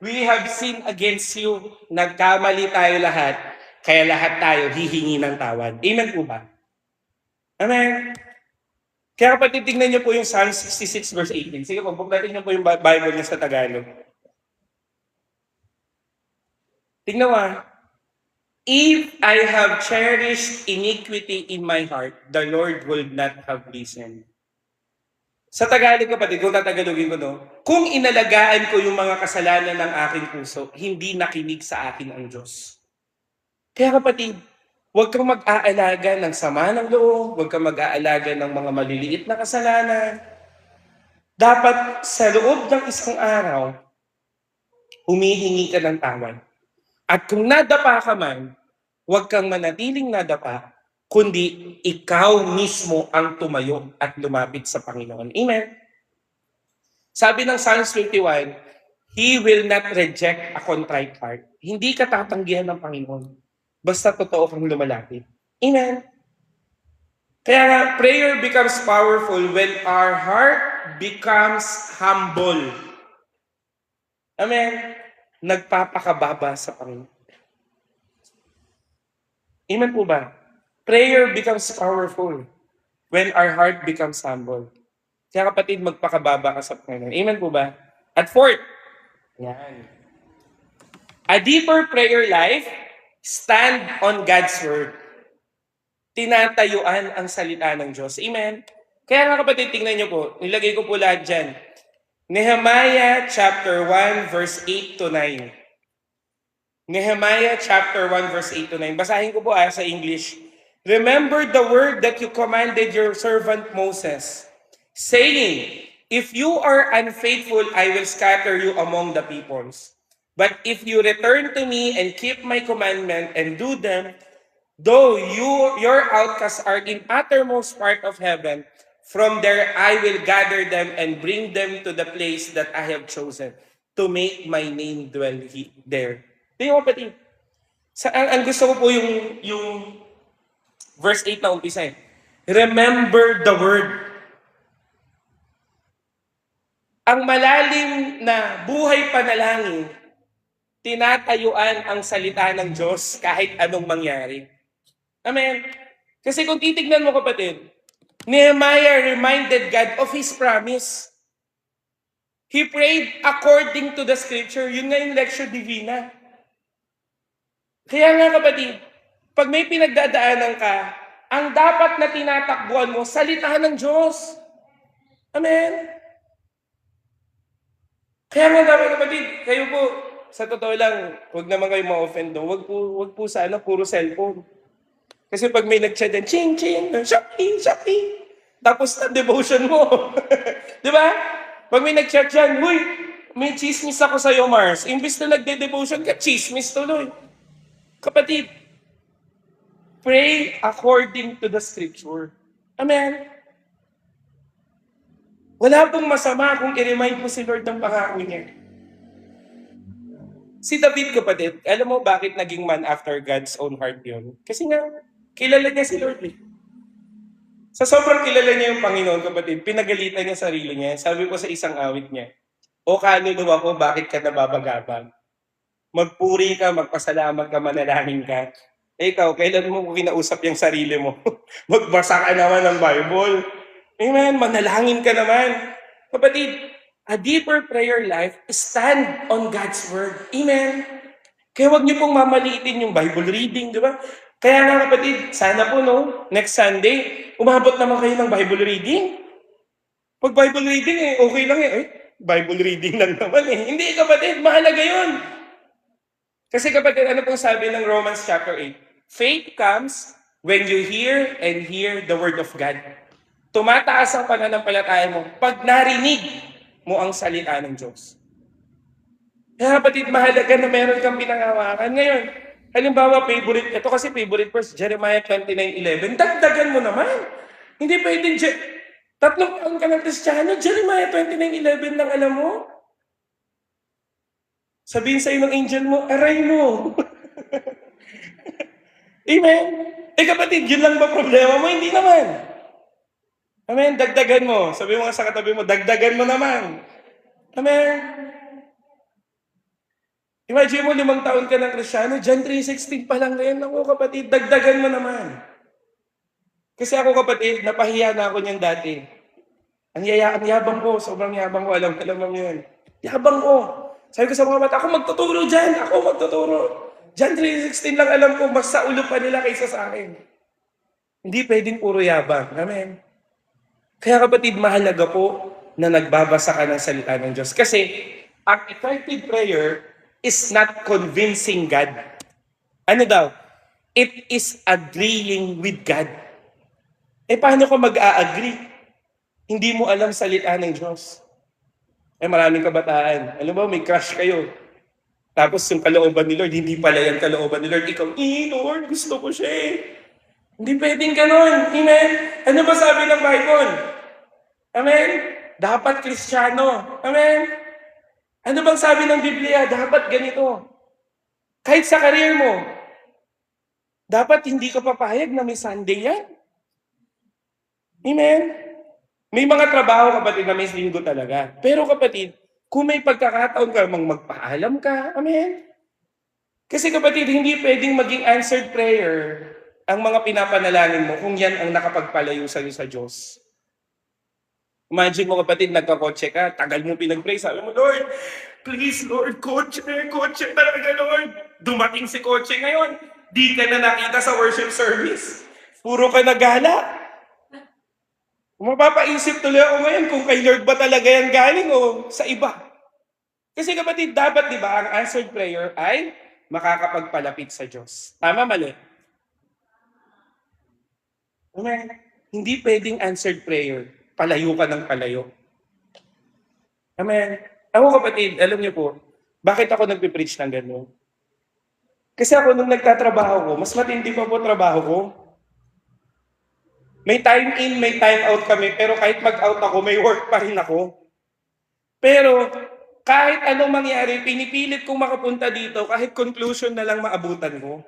we have sinned against you. Nagkamali tayo lahat. Kaya lahat tayo hihingi ng tawad. Amen po ba? Amen? Kaya kapatid, tingnan niyo po yung Psalm 66 verse 18. Sige po, buklatin niyo po yung Bible niya sa Tagalog. Tingnan mo. If I have cherished iniquity in my heart, the Lord will not have listened. Sa Tagalog kapatid, kung tatagalogin ko, no? Kung inalagaan ko yung mga kasalanan ng aking puso, hindi nakinig sa akin ang Diyos. Kaya kapatid, huwag kang mag-aalaga ng sama ng loob, huwag kang mag-aalaga ng mga maliliit na kasalanan. Dapat sa loob ng isang araw, humihingi ka ng tawad. At kung nadapa ka man, huwag kang manatiling nadapa, kundi ikaw mismo ang tumayo at lumapit sa Panginoon. Amen? Sabi ng Psalms 21, He will not reject a contrite heart. Hindi ka tatanggihan ng Panginoon. Basta totoo kang lumalapit. Amen? Kaya nga, prayer becomes powerful when our heart becomes humble. Amen? Nagpapakababa sa Panginoon. Amen po ba? Prayer becomes powerful when our heart becomes humble. Kaya kapatid, magpakababa ka sa Panginoon. Amen po ba? At fourth, yan. A deeper prayer life, stand on God's Word. Tinatayuan ang salita ng Diyos. Amen? Kaya nga kapatid, tingnan niyo po, nilagay ko po lahat dyan. Nehemiah chapter 1 verse 8 to 9. Nehemiah chapter 1 verse 8 to 9. Basahin ko po sa English. Remember the word that you commanded your servant Moses, saying, if you are unfaithful, I will scatter you among the peoples. But if you return to me and keep my commandment and do them, though your outcasts are in uttermost part of heaven, from there I will gather them and bring them to the place that I have chosen to make my name dwell there. Tingnan mo pati. Ang gusto ko po yung verse 8 na umpisa. Remember the word. Ang malalim na buhay panalangin, tinatayuan ang salita ng Diyos kahit anong mangyari. Amen. Kasi kung titignan mo kapatid, Nehemiah reminded God of His promise. He prayed according to the scripture. Yun nga yung lectio divina. Kaya nga kapatid, pag may pinagdadaanan ka, ang dapat na tinatakbuhan mo, salita ng Diyos. Amen. Kaya nga dapat kapatid, kayo po, sa totoo lang, huwag naman kayo ma-offend do. Huwag po sana, puro cellphone. Kasi pag may nag-chat yan, ching, ching, shopping, shopping. Tapos na devotion mo. Di ba? Pag may nag-chat yan, huy, may chismis ako sa'yo, Mars. Imbis na nagde-devotion ka, chismis tuloy. Kapatid, pray according to the scripture. Amen? Wala pong masama kung i-remind mo si Lord ng pangako niya. Si David, kapatid, alam mo bakit naging man after God's own heart yun? Kasi nga, kilala niya si Lord eh. Sa sobrang kilala niya yung Panginoon, kapatid, pinagalitan niya sarili niya. Sabi ko sa isang awit niya, o kaluluwa ko, bakit ka nababagabag? Magpuri ka, magpasalamat ka, manalangin ka. Eh ikaw, kailan mo kinausap yung sarili mo? Magbasa ka naman ng Bible. Amen, manalangin ka naman. Kapatid, a deeper prayer life, stand on God's Word. Amen. Kaya huwag niyo pong mamaliitin yung Bible reading, di ba? Kaya nga kapatid, sana po no, next Sunday, umabot naman kayo ng Bible reading. Pag Bible reading okay lang Bible reading lang naman Hindi kapatid, mahalaga yun. Kasi kapatid, ano pong sabi ng Romans chapter 8? Faith comes when you hear and hear the Word of God. Tumataas ang pananampalataya mo pag narinig mo ang salita ng Diyos. Kaya kapatid, mahalaga na meron kang pinangawakan. Ngayon, halimbawa, ito kasi favorite verse, Jeremiah 29:11. Dagdagan mo naman. Hindi pwedeng, 3 taon ka ng Kristiyano, Jeremiah 29:11 lang alam mo. Sabihin sa'yo ng angel mo, aray mo. Amen? Kapatid, yun lang ba problema mo? Hindi naman. Amen? Dagdagan mo. Sabi mo nga sa katabi mo, dagdagan mo naman. Amen? Imagine mo, 5 taon ka ng Kristiyano, John 3:16 pa lang ngayon. Ako kapatid, dagdagan mo naman. Kasi ako kapatid, napahiya na ako niyan dati. Ang yabang ko, sobrang yabang ko, alam mo yun. Yabang ko. Sabi ko sa mga bata, ako magtuturo dyan, ako magtuturo. John 3:16 lang alam ko, mas sa ulo pa nila kaysa sa akin. Hindi pwedeng puro yabang. Amen. Kaya kapatid, mahalaga po na nagbabasa ka ng salita ng Diyos. Kasi ang effective prayer is not convincing God. Ano daw? It is agreeing with God. Paano ka mag-a-agree? Hindi mo alam salita ng Diyos. Maraming kabataan. Alam mo, may crush kayo. Tapos yung kalooban ni Lord, hindi pala yan kalooban ni Lord. Ikaw, Lord, gusto ko siya eh. Hindi pwedeng ganon. Amen? Ano ba sabi ng Bible? Amen? Dapat Kristiyano. Amen? Ano bang sabi ng Biblia? Dapat ganito. Kahit sa career mo, dapat hindi ka papayag na may Sunday yan. Amen? May mga trabaho, kapatid, na may linggo talaga. Pero kapatid, kung may pagkakataon ka magpaalam ka, amen? Kasi kapatid, hindi pwedeng maging answered prayer ang mga pinapanalangin mo kung yan ang nakapagpalayo sa'yo sa Diyos. Imagine mo kapatid, nagkakotse ka, tagal mo pinag-pray, sabi mo, Lord, please Lord, kotse talaga Lord. Dumating si kotse ngayon, di ka na nakita sa worship service. Puro ka nagala. Mapapaisip tuloy ako ngayon kung kay Lord ba talaga yan galing o sa iba. Kasi kapatid, dapat di ba ang answered prayer ay makakapagpalapit sa Diyos. Tama, mali? Amen. Hindi pwedeng answered prayer. Palayo ka ng palayo. Amen. Ako kapatid, alam niyo po, bakit ako nagpipreach ng gano'n? Kasi ako nung nagtatrabaho ko, mas matindi pa po trabaho ko. May time in, may time out kami, pero kahit mag-out ako, may work pa rin ako. Pero kahit anong mangyari, pinipilit kong makapunta dito, kahit conclusion na lang maabutan ko.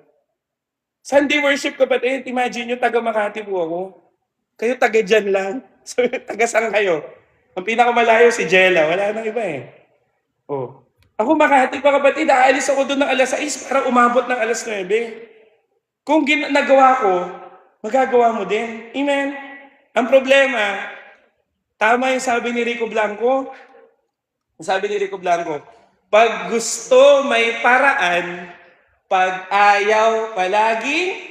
Sunday worship, kapatid, imagine nyo, taga Makati po ako. Kayo taga dyan lang. So, taga saan kayo? Ang pinakamalayo si Jella, wala nang iba eh. Oh. Ako Makati pa kapatid, aalis ako doon ng alas 6 para umabot ng alas 9. Kung nagawa ko, magagawa mo din. Amen? Ang problema, tama yung sabi ni Rico Blanco. Sabi ni Rico Blanco, pag gusto may paraan, pag ayaw palagi,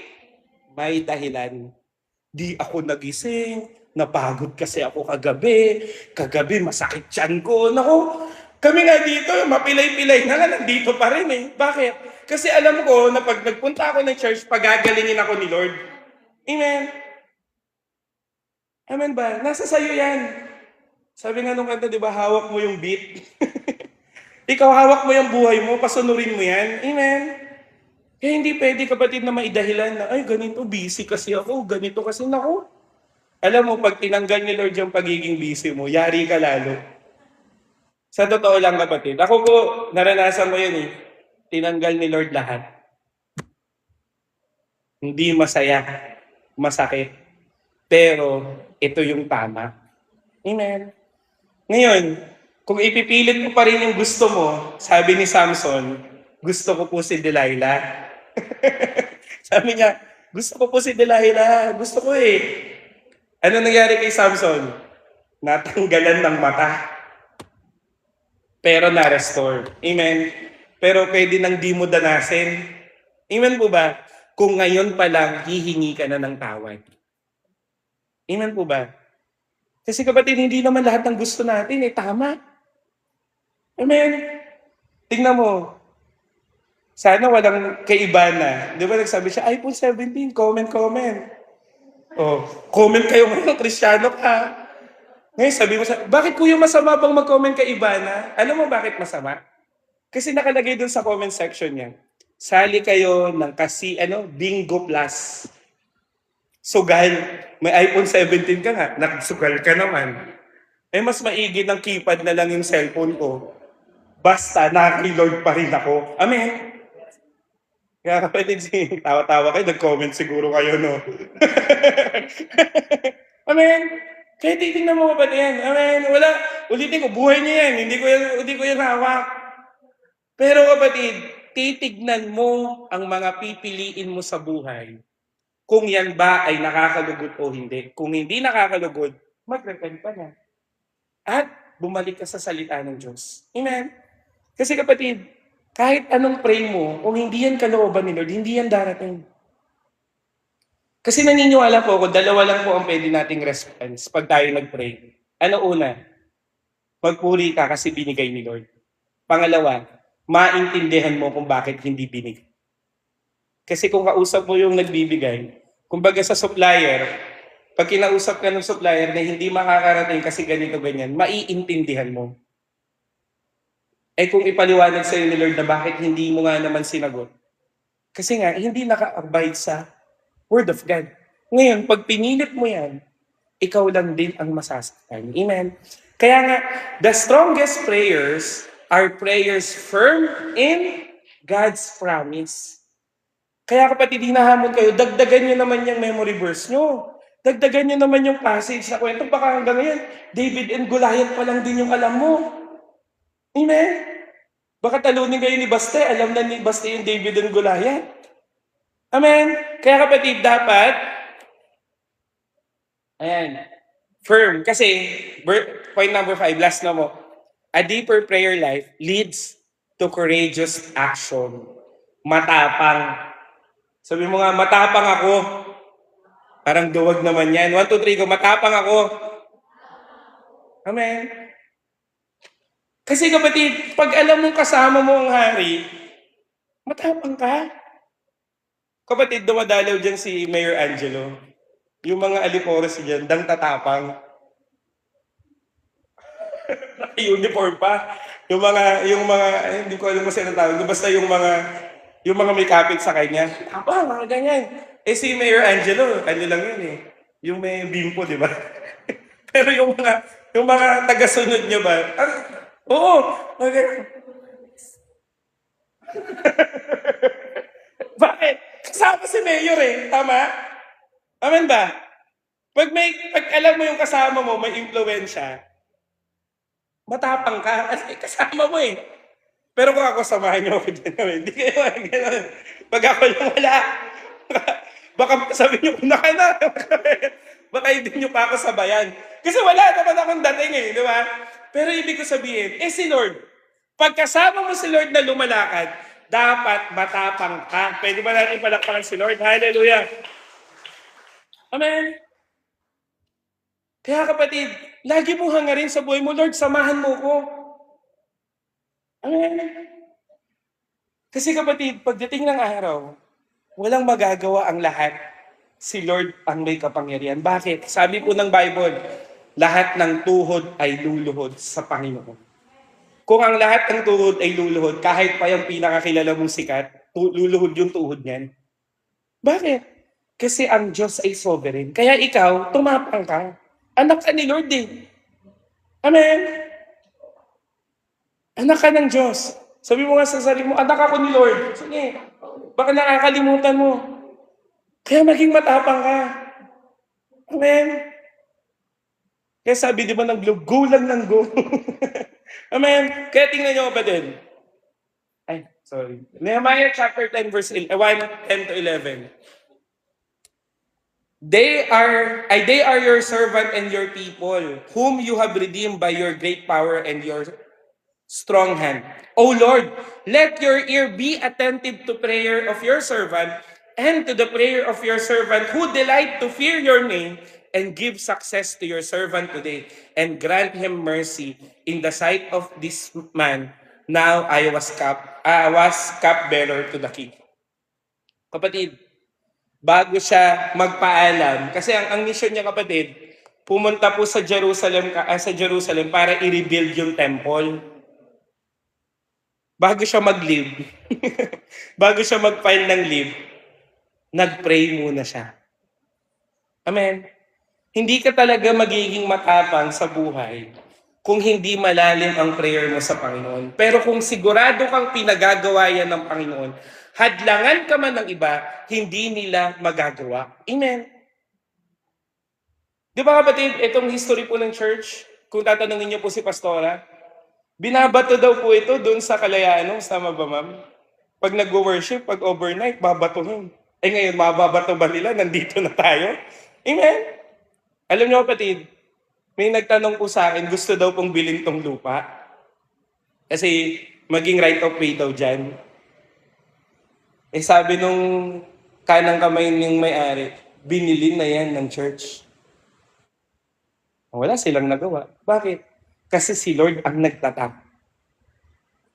may dahilan. Di ako nagising, napagod kasi ako kagabi masakit tiyan ko. Naku, kami nga dito, mapilay-pilay na nga, nandito pa rin eh. Bakit? Kasi alam ko na pag nagpunta ako ng church, pagagalingin ako ni Lord. Amen. Amen ba? Nasa sayo yan. Sabi nga nung kanta, di ba, hawak mo yung beat. Ikaw, hawak mo yung buhay mo, pasunurin mo yan. Amen. Kaya hindi pwede kapatid na maidahilan na, ay ganito, busy kasi ako, ganito kasi nako. Alam mo, pag tinanggal ni Lord yung pagiging busy mo, yari ka lalo. Sa totoo lang kapatid, ako po, naranasan mo yun eh. Tinanggal ni Lord lahat. Hindi masaya, masakit. Pero ito yung tama. Amen. Ngayon, kung ipipilit mo pa rin yung gusto mo, sabi ni Samson, gusto ko po si Delilah. Sabi niya, gusto ko po si Delilah. Gusto ko eh. Ano nangyari kay Samson? Natanggalan ng mata. Pero na-restore. Amen. Pero pwede nang di mo danasin. Amen po ba? Kung ngayon pa lang, hihingi ka na ng tawad. Amen po ba? Kasi kapatid, hindi naman lahat ng gusto natin tama. Amen. Tingnan mo. Sana walang kaibana. Di ba nagsabi siya, iPhone 17, comment. Oh, comment kayo ngayon, Kristiyano ka. Ngayon sabi mo bakit kuya masama bang mag-comment kay Ibana? Alam mo bakit masama? Kasi nakalagay dun sa comment section niya. Sali kayo ng Bingo Plus. Sugal. May iPhone 17 ka nga, nagsugal ka naman. Mas maigi ng keypad na lang yung cellphone ko. Basta, naki-Lord pa rin ako. Amen. Kaya kapatid, tawa-tawa kayo, nag-comment siguro kayo, no? Amen. Kaya titignan mo kapatid yan. Amen. Wala. Ulitin ko, buhay niya yan. Hindi ko yan hawak. Pero kapatid, titignan mo ang mga pipiliin mo sa buhay. Kung yan ba ay nakakalugod o hindi. Kung hindi nakakalugod, mag-repent pa na. At bumalik ka sa salita ng Diyos. Amen. Kasi kapatid, Kahit anong pray mo, kung hindi yan kalooban ni Lord, hindi yan darating. Kasi naniniwala po ako, dalawa lang po ang pwede nating response pag tayo nag-pray. Ano una? Magpuri ka kasi binigay ni Lord. Pangalawa, maintindihan mo kung bakit hindi binigay. Kasi kung kausap mo yung nagbibigay, kumbaga sa supplier, pag kinausap ka ng supplier na hindi makakarating kasi ganito ganyan, maiintindihan mo. Eh kung ipaliwanag sa'yo ni Lord na bakit hindi mo nga naman sinagot, kasi nga, hindi naka-abide sa Word of God. Ngayon, pag pinilit mo yan, ikaw lang din ang masasaktan. Amen? Kaya nga, the strongest prayers are prayers firm in God's promise. Kaya kapatid, hinahamon kayo, dagdagan nyo naman yung memory verse nyo. Dagdagan nyo naman yung passage na kwento. Baka hanggang ngayon, David and Goliath pa lang din yung alam mo. Amen? Baka talunin kayo ni Baste, alam na ni Baste yung David and Goliath. Amen? Kaya kapatid, dapat, ayan, firm. Kasi, point number 5, last na mo. A deeper prayer life leads to courageous action. Matapang. Sabi mo nga, matapang ako. Parang duwag naman yan. 1, 2, 3 go, matapang ako. Amen? Kasi kapatid, pag alam mong kasama mo ang hari, matapang ka. Kapatid, dumadalaw dyan si Mayor Angelo. Yung mga alipores dyan, dang tatapang. Uniform pa. Yung mga, hindi ko alam kung sino tawag. Basta yung mga may kapit sa kanya. Tapang, mga ganyan. Eh si Mayor Angelo, ano lang yun eh. Yung may bimpo, di ba? Pero yung mga taga-sunod niya ba? Oo. Bakit? Kasama si Mayor eh. Tama? Amen ba? Pag alam mo yung kasama mo, may impluensya, matapang ka. Kasi kasama mo eh. Pero kung ako, samahan niyo ako dyan. Hindi kayo gano'n. Pag ako lang wala, baka sabi niyo, una ka na. Baka hindi niyo pa ako sabayan. Kasi wala naman akong dating eh, di ba? Pero ibig ko sabihin, si Lord, pagkasama mo si Lord na lumalakad, dapat matapang ka. Pwede ba natin palakpakan si Lord? Hallelujah. Amen. Kaya kapatid, lagi mo hangarin sa buhay mo, Lord, samahan mo ko. Amen. Kasi kapatid, pagdating ng araw, walang magagawa ang lahat. Si Lord ang may kapangyarihan. Bakit? Sabi po ng Bible, lahat ng tuhod ay luluhod sa Panginoon. Kung ang lahat ng tuhod ay luluhod, kahit pa yung pinakakilala mong sikat, luluhod yung tuhod niyan. Bakit? Kasi ang Diyos ay sovereign. Kaya ikaw, tumapang ka. Anak ka ni Lord eh. Amen? Anak ka ng Diyos. Sabi mo nga sa sarili mo, anak ako ni Lord. Sige, baka nakakalimutan mo. Kaya maging matapang ka. Amen? Kaya sabi di ba ng globe, go lang ng go. Amen? Kaya tingnan nyo kapatid. Ay, sorry. Nehemiah chapter 10 verse 1, 10 to 11. They are your servant and your people, whom you have redeemed by your great power and your strong hand. O Lord, let your ear be attentive to prayer of your servant and to the prayer of your servant who delight to fear your name, and give success to your servant today, and grant him mercy in the sight of this man. Now I was cupbearer to the king. Kapatid, bago siya magpaalam, kasi ang mission niya kapatid, pumunta po sa Jerusalem para i-rebuild yung temple. Bago siya mag-leave, bago siya mag-file ng leave, nag-pray muna siya. Amen. Hindi ka talaga magiging matapang sa buhay kung hindi malalim ang prayer mo sa Panginoon. Pero kung sigurado kang pinagagawa yan ng Panginoon, hadlangan ka man ng iba, hindi nila magagawa. Amen. Di ba kapatid, itong history po ng church, kung tatanungin niyo po si Pastora, binabato daw po ito doon sa Kalayaan, tama ba ma'am? Pag nag-worship, pag overnight, babatuhin. Ngayon, mababato ba nila? Nandito na tayo? Amen? Alam niyo kapatid, may nagtanong po sa akin, gusto daw pong bilhin tong lupa. Kasi maging right of way daw dyan. Eh sabi nung kanang kamay ng may-ari, binili na yan ng church. Wala silang nagawa. Bakit? Kasi si Lord ang nagtatap.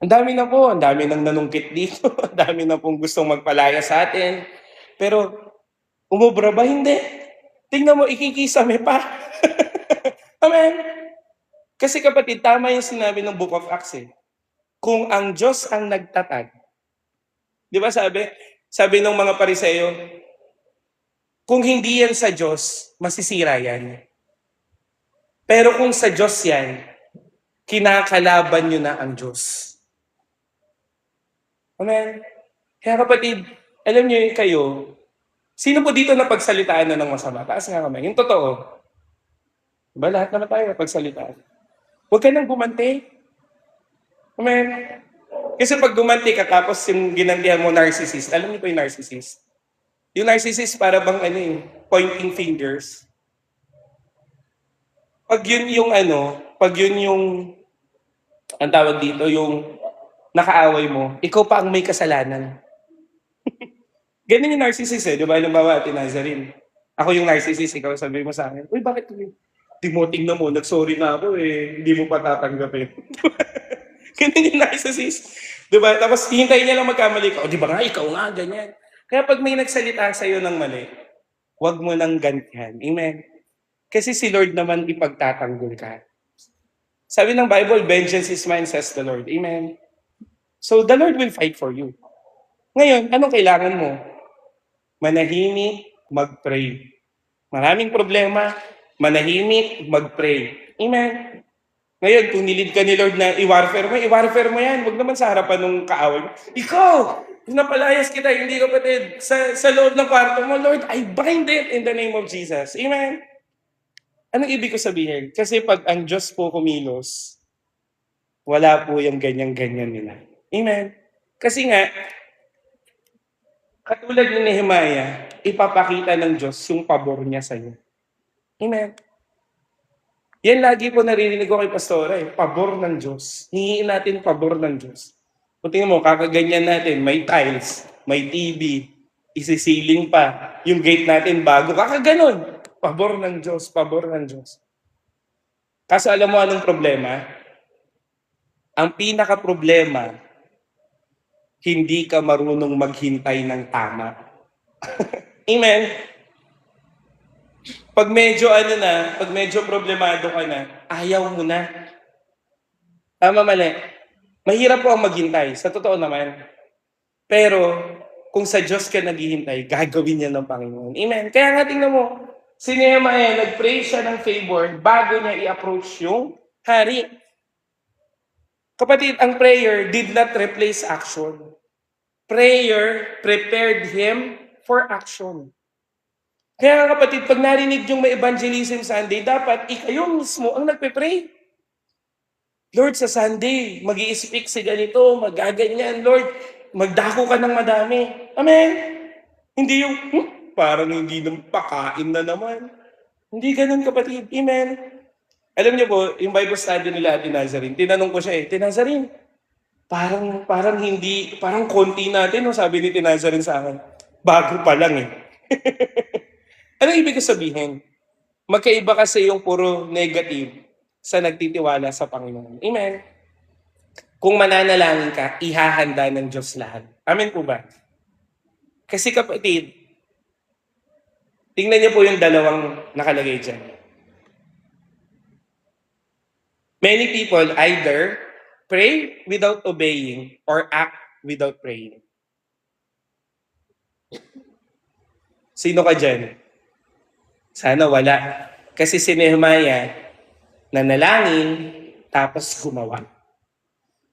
Ang dami nang nanungkit dito, ang dami na pong gustong magpalaya sa atin. Pero umubra ba? Hindi. Tingnan mo, ikikisame pa. Amen. Kasi kapatid, tama yung sinabi ng Book of Acts eh. Kung ang Diyos ang nagtatag, di ba sabi ng mga Pariseo, kung hindi yan sa Diyos, masisira yan. Pero kung sa Diyos yan, kinakalaban nyo na ang Diyos. Amen. Kaya kapatid, alam nyo kayo, sino po dito napagsalitaan na ng masama? Taas nga kamay. Yung totoo. Diba lahat naman tayo napagsalitaan? Huwag ka nang gumanti. Amen. Kasi pag gumanti ka tapos yung ginantihan mo narcissist, alam niyo po yung narcissist? Yung narcissist para bang pointing fingers. Pag yun yung ang tawag dito, yung nakaaway mo, ikaw pa ang may kasalanan. Ganun yung narcissist eh, di ba? Halimbawa, Ate Nazarene. Ako yung narcissist, ikaw sabi mo sa akin, uy, bakit di mo tingnan mo, nag-sorry na ako eh, hindi mo pa tatanggapin. Ganun yung narcissist. Di ba? Tapos hintayin niya lang magkamali ka, o di ba nga, ikaw nga, ganyan. Kaya pag may nagsalita sa'yo ng mali, huwag mo nang gantihan. Amen? Kasi si Lord naman ipagtatanggol ka. Sabi ng Bible, vengeance is mine, says the Lord. Amen? So the Lord will fight for you. Ngayon, anong kailangan mo? Manahimik, mag-pray. Maraming problema, manahimik, mag-pray. Amen? Ngayon, kung nilid ka ni Lord na i-warfare mo yan. Huwag naman sa harapan ng kaaway mo. Ikaw! Napalayas kita, hindi kapatid. Sa loob ng kwarto mo, Lord, I bind it in the name of Jesus. Amen? Anong ibig ko sabihin? Kasi pag ang Diyos po kumilos, wala po yung ganyan-ganyan nila. Amen? Kasi nga, katulad ni Nehemiah, ipapakita ng Diyos yung pabor niya sa iyo. Amen? Yan lagi po naririnig ko kay Pastora eh, pabor ng Diyos. Hingiin natin pabor ng Diyos. Kung tingnan mo, kakaganyan natin, may tiles, may TV, isisiling pa, yung gate natin bago, kakaganon. Pabor ng Diyos, pabor ng Diyos. Kaso alam mo anong problema? Ang pinaka-problema, hindi ka marunong maghintay ng tama. Amen? Pag medyo problemado ka na, ayaw mo na. Tama, mali. Mahirap po ang maghintay, sa totoo naman. Pero, kung sa Diyos ka naghihintay, gagawin niya ng Panginoon. Amen? Kaya nga tingnan mo, si Nehemiah, nag-pray siya ng favor bago niya i-approach yung hari. Kapatid, ang prayer did not replace action. Prayer prepared him for action. Kaya kapatid, pag narinig yung may evangelism Sunday, dapat ikayo mismo ang nagpe-pray. Lord, sa Sunday, mag-i-speak si ganito, magaganyan. Lord, magdako ka ng madami. Amen? Hindi yung, parang hindi nang pakain na naman. Hindi ganun kapatid. Amen? Alam niyo po, yung Bible study nila Ate Nazarene, tinanong ko siya Ate Nazarene, parang konti natin, no? Sabi ni Ate Nazarene sa akin. Bago pa lang eh. Anong ibig sabihin? Magkaiba kasi yung puro negative sa nagtitiwala sa Panginoon. Amen? Kung mananalangin ka, ihahanda ng Diyos lahat. Amen po ba? Kasi kapatid, tingnan niyo po yung dalawang nakalagay dyan. Many people either pray without obeying or act without praying. Sino ka dyan? Sana wala. Kasi si Nehemiah, nanalangin, tapos gumawa.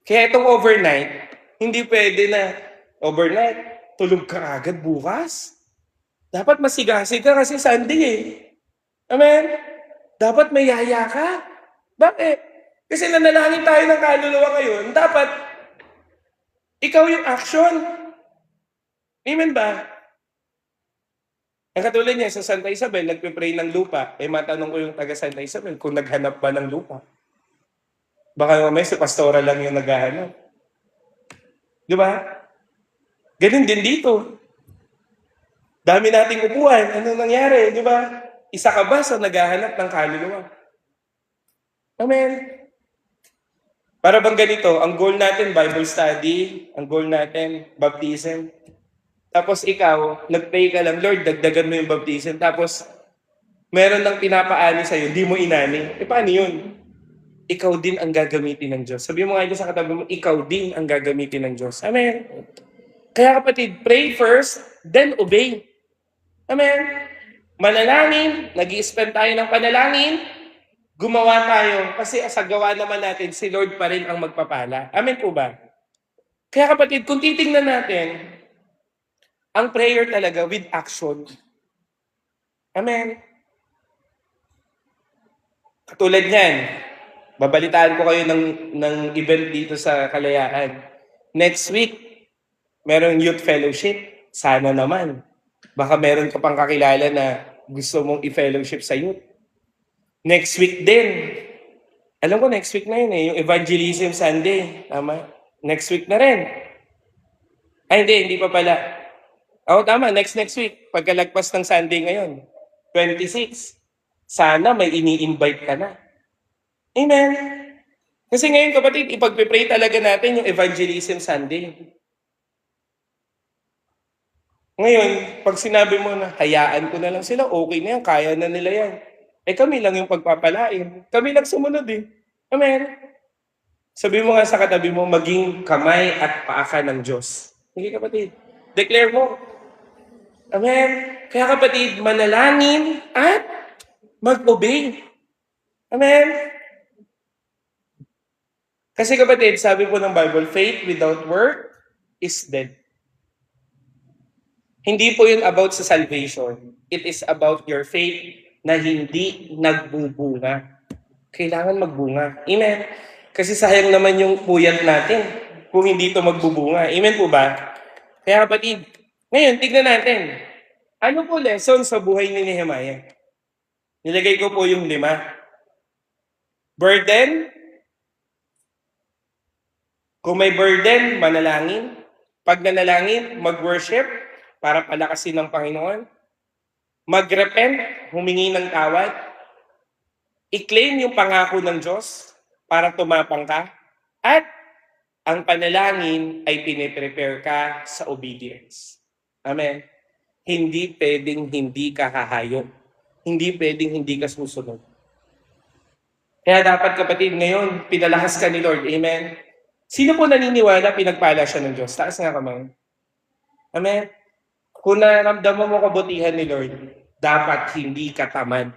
Kaya itong overnight, hindi pwede na overnight, tulog ka agad bukas. Dapat masigasig ka kasi Sunday eh. Amen? Dapat may yaya ka. Bakit? Kasi nanalangin tayo ng kaluluwa ngayon, dapat ikaw yung action. Amen ba? Ang katulad niya sa Santa Isabel, nagpe-pray ng lupa. Eh matanong ko yung taga Santa Isabel kung naghanap ba ng lupa. Baka mamaya si pastora lang yung naghahanap. Di ba? Ganun din dito. Dami nating upuan. Ano nangyari? Di ba? Isa ka ba sa naghahanap ng kaluluwa? Amen. Para bang ganito, ang goal natin, Bible study, ang goal natin, baptism. Tapos ikaw, nag-pray ka lang, Lord, dagdagan mo yung baptism. Tapos, meron lang pinapaani sa'yo, di mo inani. Paano yun? Ikaw din ang gagamitin ng Diyos. Sabi mo nga dyan sa katabi mo, ikaw din ang gagamitin ng Diyos. Amen. Kaya kapatid, pray first, then obey. Amen. Manalangin, nag-i-spend tayo ng panalangin, gumawa tayo. Kasi sa gawa naman natin, si Lord pa rin ang magpapala. Amen po ba? Kaya kapatid, kung titingnan natin, ang prayer talaga with action. Amen. Katulad niyan, babalitaan ko kayo ng event dito sa Kalayaan. Next week, merong youth fellowship. Sana naman. Baka meron ka pang kakilala na gusto mong i-fellowship sa youth. Next week din. Alam ko next week na yun yung Evangelism Sunday. Tama? Next week na rin. Ay, hindi pa pala. Tama, next week. Pagkalagpas ng Sunday ngayon. 26. Sana may ini-invite ka na. Amen. Kasi ngayon kapatid, ipagpipray talaga natin yung Evangelism Sunday. Ngayon, pag sinabi mo na, hayaan ko na lang sila, okay na yan, kaya na nila yan. Kami lang yung pagpapalain. Kami lang sumunod eh. Amen. Sabi mo nga sa katabi mo, maging kamay at paa ka ng Diyos. Hindi kapatid. Declare mo. Amen. Kaya kapatid, manalangin at mag-obey. Amen. Kasi kapatid, sabi po ng Bible, faith without work is dead. Hindi po yun about sa salvation. It is about your faith na hindi nagbubunga. Kailangan magbunga. Amen. Kasi sayang naman yung puyat natin kung hindi ito magbubunga. Amen po ba? Kaya kapatid, ngayon, tignan natin. Ano po lesson sa buhay ni Nehemiah? Nilagay ko po yung 5. Burden. Kung may burden, manalangin. Pag nanalangin, mag-worship para palakasin ng Panginoon. Mag-repent, humingi ng tawad. I-claim yung pangako ng Diyos para tumapang ka. At ang panalangin ay piniprepare ka sa obedience. Amen. Hindi pwedeng hindi ka hahayo. Hindi pwedeng hindi ka susunod. Kaya dapat kapatid, ngayon, pinalakas ka ni Lord. Amen. Sino po naniniwala pinagpala siya ng Diyos? Taas nga kamay. Amen. Kung naramdaman mo kabutihan ni Lord, dapat hindi ka tamad.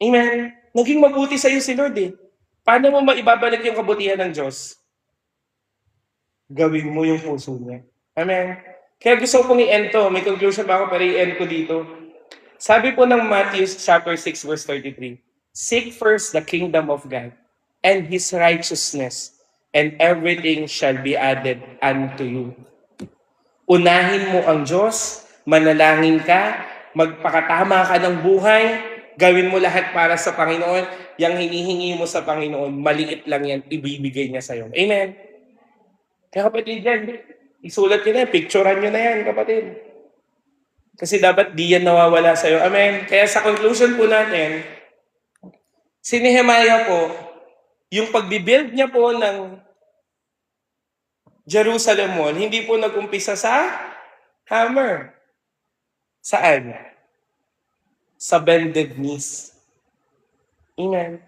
Amen. Naging mabuti sa iyo si Lord eh. Paano mo maibabalik yung kabutihan ng Diyos? Gawin mo yung puso niya. Amen. Kaya gusto ko pong i-end to. May conclusion ba ako para i-end ko dito? Sabi po ng Matthew chapter 6 verse 33, seek first the kingdom of God and His righteousness, and everything shall be added unto you. Unahin mo ang Diyos, manalangin ka, magpakatama ka ng buhay, gawin mo lahat para sa Panginoon, yung hinihingi mo sa Panginoon, maliit lang yan, ibibigay niya sa'yo. Amen. Kaya kapatid yan, isulat nyo na yan, picturean nyo na yan, kapatid. Kasi dapat di yan nawawala sa'yo. Amen. Kaya sa conclusion po natin, si Nehemiah po, yung pagbibuild niya po ng Jerusalem Wall, hindi po nag-umpisa sa hammer. Saan? Sa bended knees. Amen.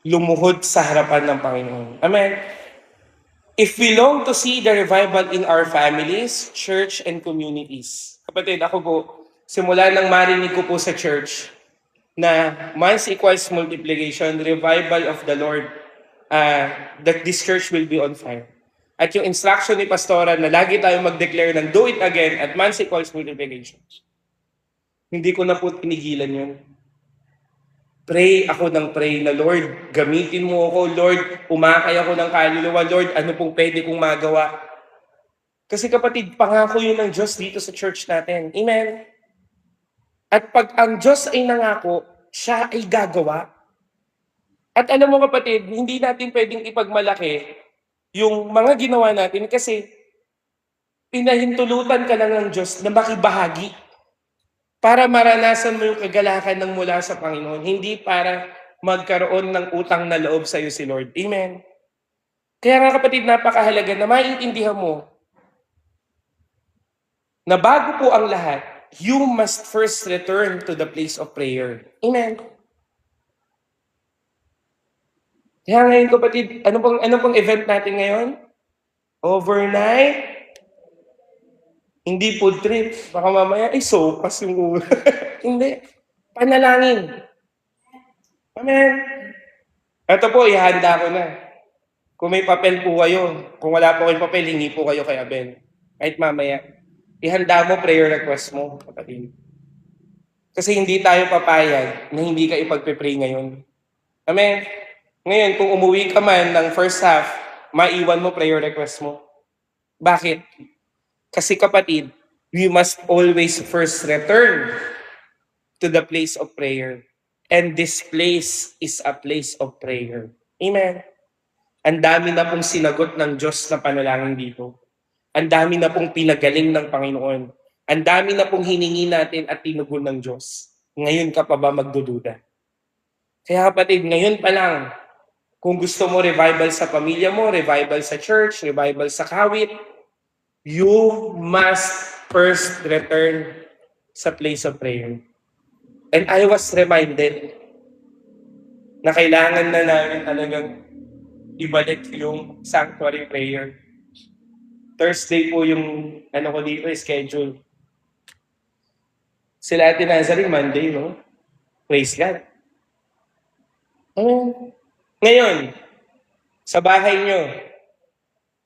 Lumuhod sa harapan ng Panginoon. Amen. If we long to see the revival in our families, church, and communities. Kapatid, ako po, simula nang marinig ko po sa church na once equals multiplication, revival of the Lord, that this church will be on fire. At yung instruction ni Pastora na lagi tayo mag-declare ng do it again at once equals multiplication. Hindi ko na po tinigilan yun. Pray ako ng pray na, Lord, gamitin mo ako. Lord, umakay ako ng kaluluwa. Lord, ano pong pwede kong magawa? Kasi kapatid, pangako yun ng Diyos dito sa church natin. Amen? At pag ang Diyos ay nangako, siya ay gagawa. At alam mo kapatid, hindi natin pwedeng ipagmalaki yung mga ginawa natin kasi pinahintulutan ka lang ng Diyos na makibahagi para maranasan mo yung kagalakan ng mula sa Panginoon, hindi para magkaroon ng utang na loob sa iyo si Lord. Amen. Kaya nga kapatid, napakahalaga na maintindihan mo na bago po ang lahat, you must first return to the place of prayer. Amen. Kaya ngayon kapatid, ano pong event natin ngayon? Overnight? Hindi food trip. Baka mamaya, sopas yung ulo. Hindi. Panalangin. Amen. Ito po, ihanda ko na. Kung may papel po kayo, kung wala po kayong papel, hingi po kayo kay Abel. Kahit mamaya. Ihanda mo prayer request mo, kapatid. Kasi hindi tayo papayag na hindi ka ipagpe-pray ngayon. Amen. Ngayon, kung umuwi ka man ng first half, maiwan mo prayer request mo. Bakit? Kasi kapatid, we must always first return to the place of prayer. And this place is a place of prayer. Amen. Ang dami na pong sinagot ng Diyos na panalangin dito. Ang dami na pong pinagaling ng Panginoon. Ang dami na pong hiningi natin at tinugon ng Diyos. Ngayon ka pa ba magdududa? Kaya kapatid, ngayon pa lang, kung gusto mo revival sa pamilya mo, revival sa church, revival sa kawit, you must first return sa place of prayer. And I was reminded na kailangan na namin talagang ibalik yung sanctuary prayer. Thursday po yung ko dito, schedule. Sila Ate Nazarene, Monday, no? Praise God. Ngayon, sa bahay nyo,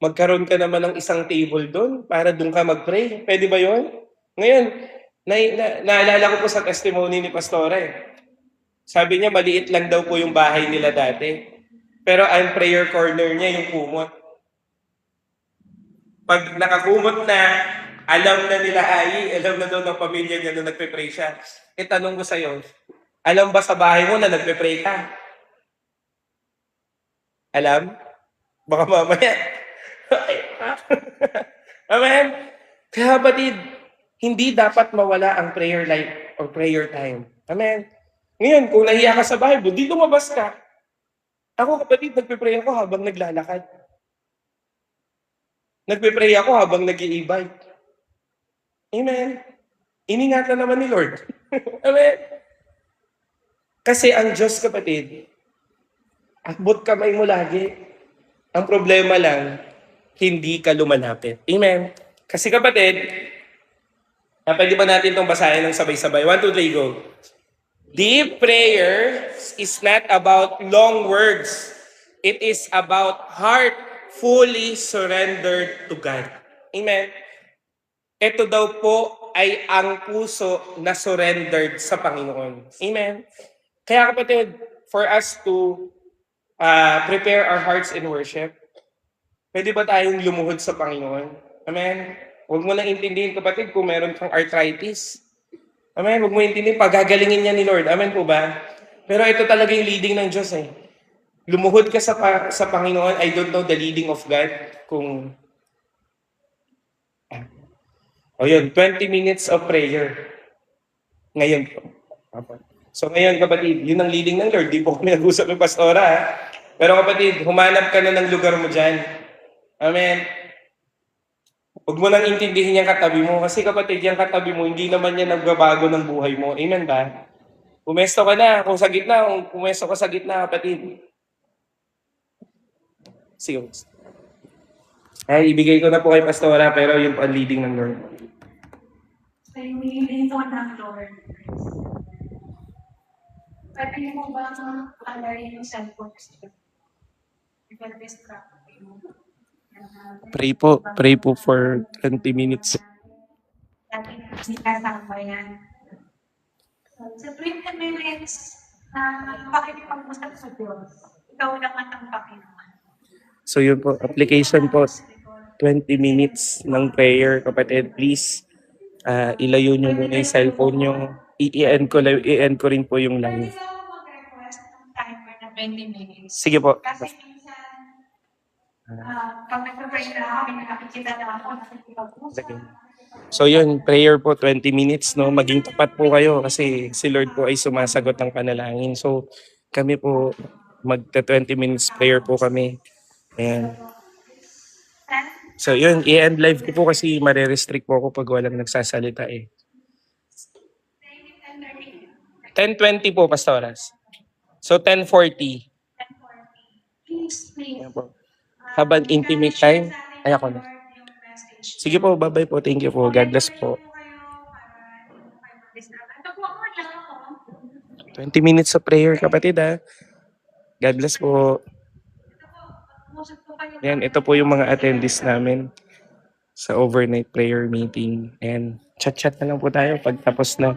magkaroon ka naman ng isang table doon para doon ka mag-pray. Pwede ba yun? Ngayon, naalala ko po sa testimony ni Pastora Sabi niya, maliit lang daw po yung bahay nila dati. Pero ang prayer corner niya yung kumot. Pag nakakumot na, alam na nila alam na daw ng pamilya niya na nagpe-pray siya. Tanong ko sa'yo, alam ba sa bahay mo na nagpe-pray ka? Alam? Baka mamaya. Amen? Kaya batid, hindi dapat mawala ang prayer life or prayer time. Amen? Ngayon, kung nahiya ka sa bahay mo, di lumabas ka. Ako kapatid, nagpe-pray ako habang naglalakad. Nagpe-pray ako habang nag-i-e-bike. Amen? Iningatan naman ni Lord. Amen? Kasi ang Diyos kapatid, akbot kamay mo lagi. Ang problema lang, hindi ka lumalapit. Amen? Kasi kapatid, pwede ba natin itong basahin ng sabay-sabay? 1, 2, 3, go. Deep prayer is not about long words. It is about heart fully surrendered to God. Amen? Ito daw po ay ang puso na surrendered sa Panginoon. Amen? Kaya kapatid, for us to prepare our hearts in worship, pwede ba tayong lumuhod sa Panginoon? Amen? Huwag mo lang intindihin kapatid kung meron kang arthritis. Amen? Huwag mo intindihin, pagagalingin niya ni Lord. Amen po ba? Pero ito talaga yung leading ng Diyos Lumuhod ka sa Panginoon. I don't know the leading of God. Yun, 20 minutes of prayer. Ngayon po. So ngayon kapatid, yun ang leading ng Lord. Di po kami nag-usap ng pastora. Pero kapatid, humanap ka na ng lugar mo dyan. Amen. Huwag mo nang intindihin yung katabi mo. Kasi kapatid, yung katabi mo, hindi naman yan nagbabago ng buhay mo. Amen ba? Pumesto ka na. Kung sa gitna, pumesto ka sa gitna, kapatid. Sige. Ay, ibigay ko na po kay Pastora, pero yun po ang leading ng Lord. So, yung leading po ng Lord. Pwede mo ba alayin yung cellphone? Pray po for 20 minutes. Dati kasi kasama yan. So, sa 20 minutes, pakikipag-usap sa Diyos. Ikaw naman ang Panginoon. So yun po, application po, 20 minutes ng prayer, kapatid. Please, ilayo nyo muna yung cellphone nyo. I-end ko rin po yung live. Pwede ba mag-request ng timer na 20 minutes? Sige po. Kasi minsan, Pag nag-pray na kami, nakikita na ako, nakikipag-usap. Sige. So yun, prayer po 20 minutes, no? Maging tapat po kayo kasi si Lord po ay sumasagot ng panalangin. So kami po, magta 20 minutes prayer po kami. Ayan. So yun, i-end live ko po kasi mare-restrict po ako pag walang nagsasalita eh. 10:20 po, Pastoras. So 10:40. Please, please. Ayan po. Habang intimate time, ay ako na. Sige po, bye-bye po. Thank you po. God bless po. 20 minutes of prayer, kapatid ha. God bless po. Yan, ito po yung mga attendees namin sa overnight prayer meeting. And chat-chat na lang po tayo pag tapos na.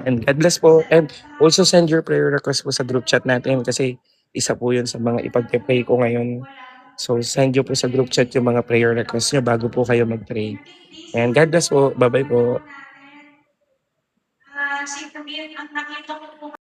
And God bless po. And also send your prayer request po sa group chat natin kasi isa po yun sa mga ipag-pray ko ngayon. So send nyo po sa group chat yung mga prayer request nyo bago po kayo mag-pray. And God bless po. Bye-bye po. Si Camille, ang nakita ko po